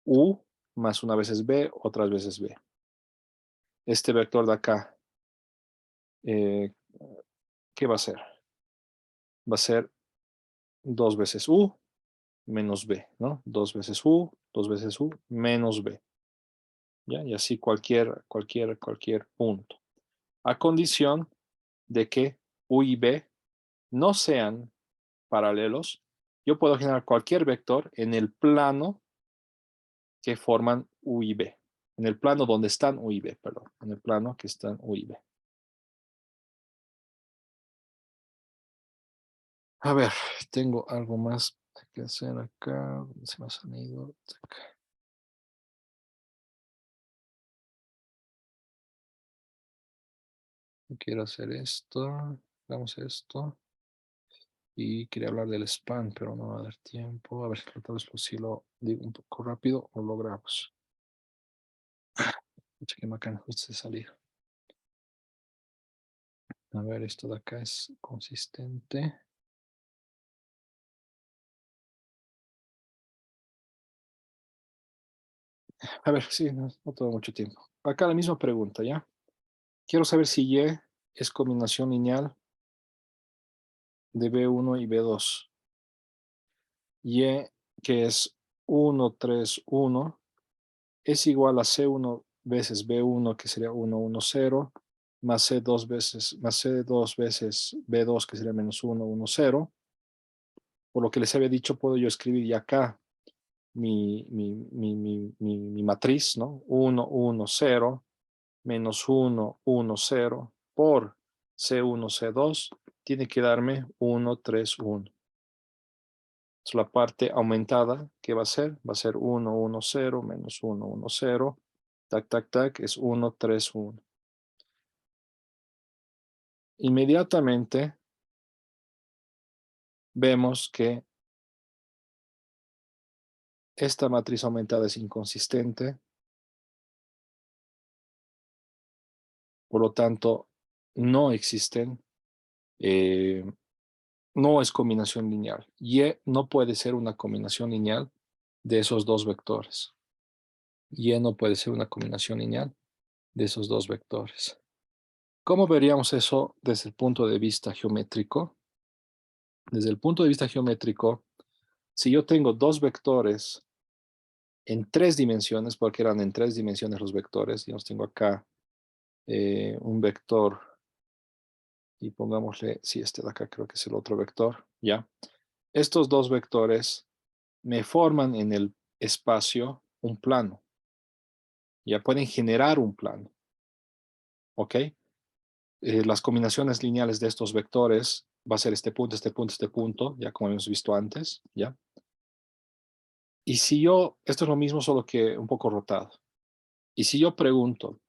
U más una vez es B, otras veces B. Este vector de acá, eh, ¿qué va a ser? Va a ser 2 veces U menos B, ¿no? 2 veces U, 2 veces U, menos B. ¿Ya? Y así cualquier punto. A condición de que U y B no sean paralelos, yo puedo generar cualquier vector en el plano que forman U y B. En el plano donde están U y B, perdón. En el plano que están U y B. A ver, tengo algo más que hacer acá. Se me ha salido. Acá. Quiero hacer esto. Hagamos esto. Y quería hablar del spam, pero no va a dar tiempo. A ver, tal vez si lo digo un poco rápido o lo grabamos. Mucha que bacán, justo de salir. A ver, esto de acá es consistente. A ver, sí, no todo mucho tiempo. Acá la misma pregunta, ¿ya? Quiero saber si Y es combinación lineal de B1 y B2. Y, que es 1, 3, 1, es igual a C1 veces B1, que sería 1, 1, 0, más C2 veces B2, que sería menos 1, 1, 0. Por lo que les había dicho, puedo yo escribir ya acá mi matriz, ¿no? 1, 1, 0, menos 1, 1, 0, por C1, C2, tiene que darme 1, 3, 1. Es la parte aumentada, ¿qué va a ser? Va a ser 1, 1, 0, menos 1, 1, 0. Tac, tac, tac, es 1, 3, 1. Inmediatamente vemos que esta matriz aumentada es inconsistente. Por lo tanto, no existen, no es combinación lineal. Y no puede ser una combinación lineal de esos dos vectores. Y no puede ser una combinación lineal de esos dos vectores. ¿Cómo veríamos eso desde el punto de vista geométrico? Desde el punto de vista geométrico, si yo tengo dos vectores en 3 dimensiones, porque eran en 3 dimensiones los vectores, digamos, tengo acá un vector, y pongámosle, sí, este de acá creo que es el otro vector, ¿ya? Estos dos vectores me forman en el espacio un plano. Ya pueden generar un plano, ¿ok? Las combinaciones lineales de estos vectores va a ser este punto, este punto, este punto, ya como hemos visto antes, ¿ya? Y si yo, esto es lo mismo, solo que un poco rotado. Y si yo pregunto,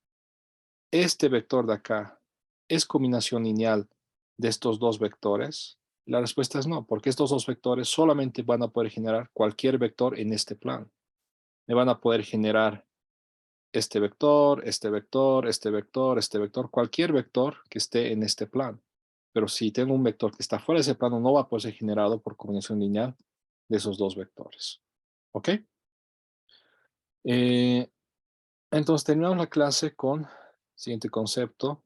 ¿este vector de acá es combinación lineal de estos dos vectores? La respuesta es no, porque estos dos vectores solamente van a poder generar cualquier vector en este plano. Me van a poder generar este vector, este vector, este vector, este vector, cualquier vector que esté en este plano. Pero si tengo un vector que está fuera de ese plano, no va a poder ser generado por combinación lineal de esos dos vectores. ¿Ok? Entonces terminamos la clase con el siguiente concepto,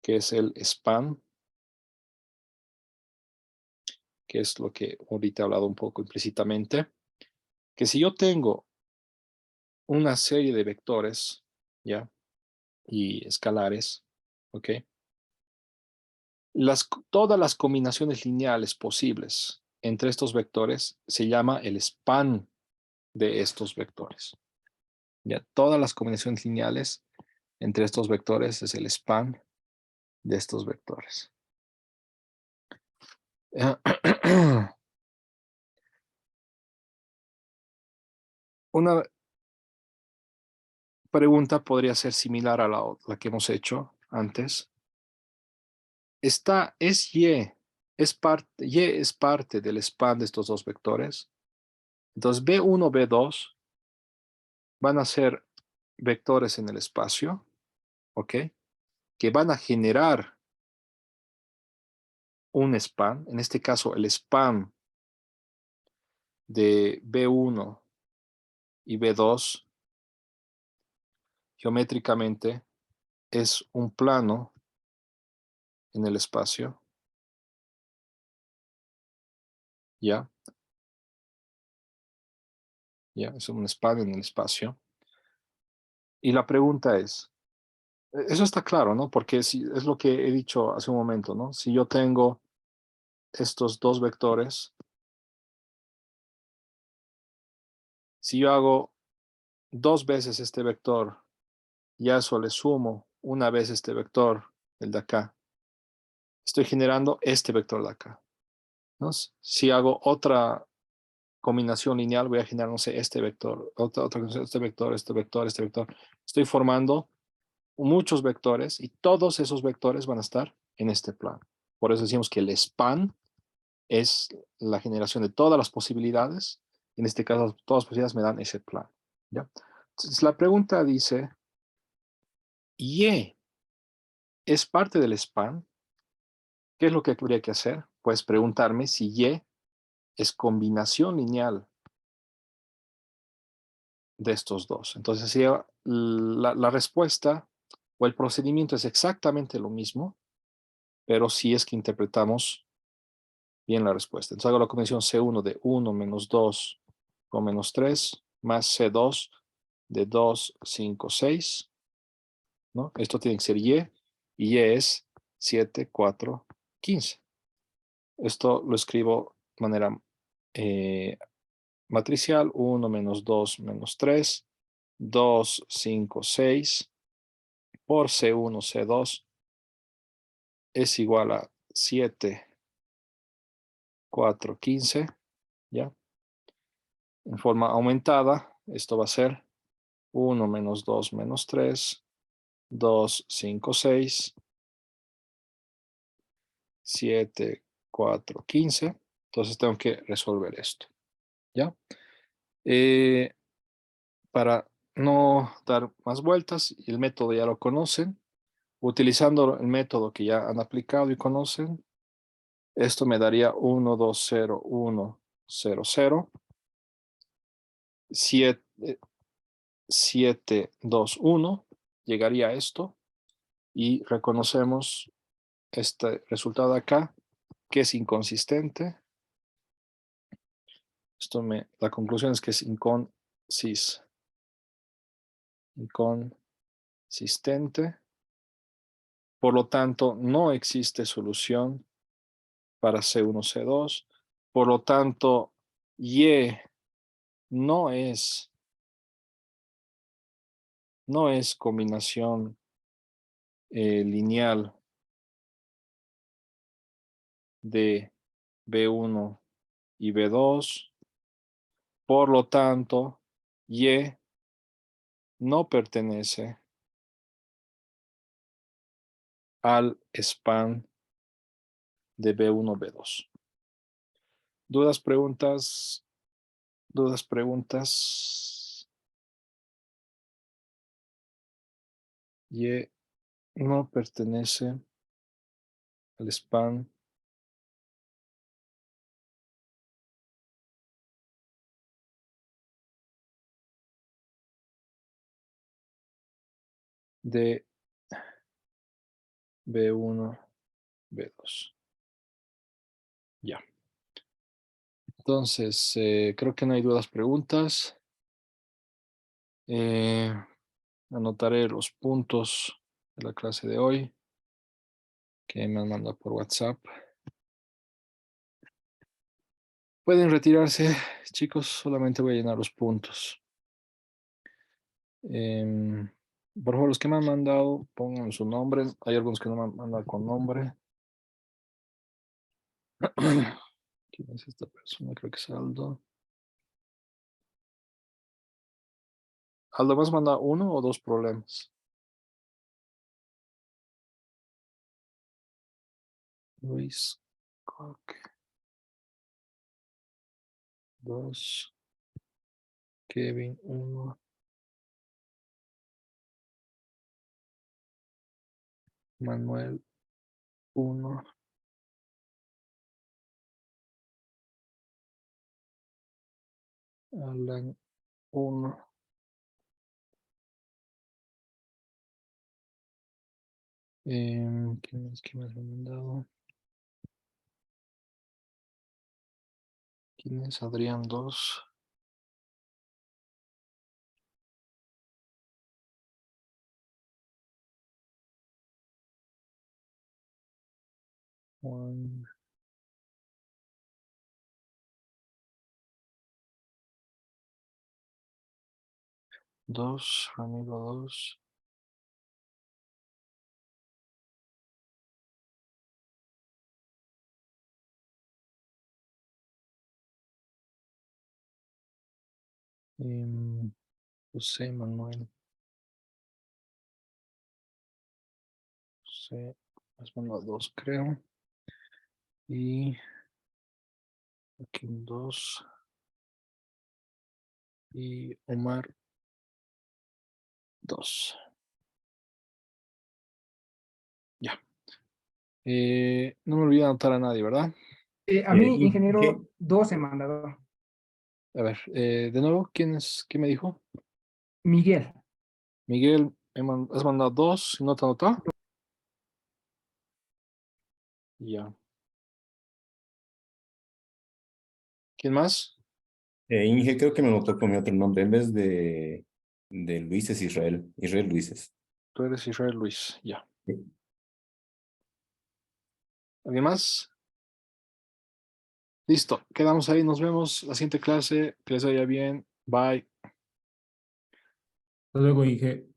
que es el span, que es lo que ahorita he hablado un poco implícitamente, que si yo tengo una serie de vectores, ¿ya? Y escalares, ¿ok? Todas las combinaciones lineales posibles entre estos vectores se llama el span de estos vectores. ¿Ya? Todas las combinaciones lineales entre estos vectores es el span de estos vectores. Una pregunta podría ser similar a la que hemos hecho antes. Y es parte del span de estos dos vectores. Entonces B1, B2 van a ser vectores en el espacio, ¿ok? Que van a generar un span, en este caso el span de B1 y B2 geométricamente es un plano en el espacio, ¿ya? ¿Ya? Es un span en el espacio. Y la pregunta es, eso está claro, ¿no? Porque si, es lo que he dicho hace un momento, ¿no? Si yo tengo estos dos vectores, si yo hago dos veces este vector y a eso le sumo una vez este vector, el de acá, estoy generando este vector de acá, ¿no? Si hago otra combinación lineal, voy a generar, no sé, este vector, otra este vector, este vector, este vector. Estoy formando muchos vectores y todos esos vectores van a estar en este plano. Por eso decimos que el span es la generación de todas las posibilidades. En este caso, todas las posibilidades me dan ese plano. ¿Ya? Entonces, la pregunta dice, ¿Y es parte del span? ¿Qué es lo que habría que hacer? Pues preguntarme si Y es combinación lineal de estos dos. Entonces, si la respuesta o el procedimiento es exactamente lo mismo, pero si es que interpretamos bien la respuesta. Entonces hago la convención C1 de 1 menos 2 con menos 3 más C2 de 2, 5, 6, ¿no? Esto tiene que ser Y, y Y es 7, 4, 15. Esto lo escribo de manera matricial, 1 menos 2 menos 3, 2, 5, 6, por C1, C2 es igual a 7, 4, 15, ¿ya? En forma aumentada, esto va a ser 1 menos 2 menos 3, 2, 5, 6, 7, 4, 15. Entonces tengo que resolver esto, ¿ya? Para no dar más vueltas, el método ya lo conocen. Utilizando el método que ya han aplicado y conocen, esto me daría 1, 2, 0, 1, 0, 0, 7, 7, 2, 1. Llegaría a esto y reconocemos este resultado de acá, que es inconsistente. La conclusión es que es inconsistente. Por lo tanto, no existe solución para C1, C2. Por lo tanto, Y no es combinación lineal de B1 y B2. Por lo tanto, Y no pertenece al span de B1, B2. ¿Dudas, preguntas? ¿Dudas, preguntas? Y no pertenece al span de B1, B2. Ya. Entonces, creo que no hay dudas, preguntas. Anotaré los puntos de la clase de hoy que me han mandado por WhatsApp. Pueden retirarse, chicos, solamente voy a llenar los puntos. Por favor, los que me han mandado, pongan su nombre. Hay algunos que no me han mandado con nombre. ¿Quién es esta persona? Creo que es Aldo. Aldo, ¿me has mandado uno o dos problemas? Luis Coque. 2. Kevin, 1. Manuel, 1. Alan, 1. ¿Quién más me ha mandado? ¿Quién es? Adrián, 2. Juan. 2. Ramiro, 2. José Manuel. José has mandado 2, creo. Y aquí un 2. Y Omar 2. Ya. No me olvidé anotar a nadie, ¿verdad? A mí, Inge, ingeniero, 2 he mandado. A ver, de nuevo, ¿quién me dijo? Miguel. Miguel, has mandado 2, ¿no te anotó? Ya. ¿Quién más? Inge, creo que me notó con mi otro nombre. En vez de Luis es Israel. Israel Luises. Tú eres Israel Luis, ya. Sí. ¿Alguien más? Listo, quedamos ahí, nos vemos la siguiente clase, que les vaya bien, bye. Hasta luego, Inge.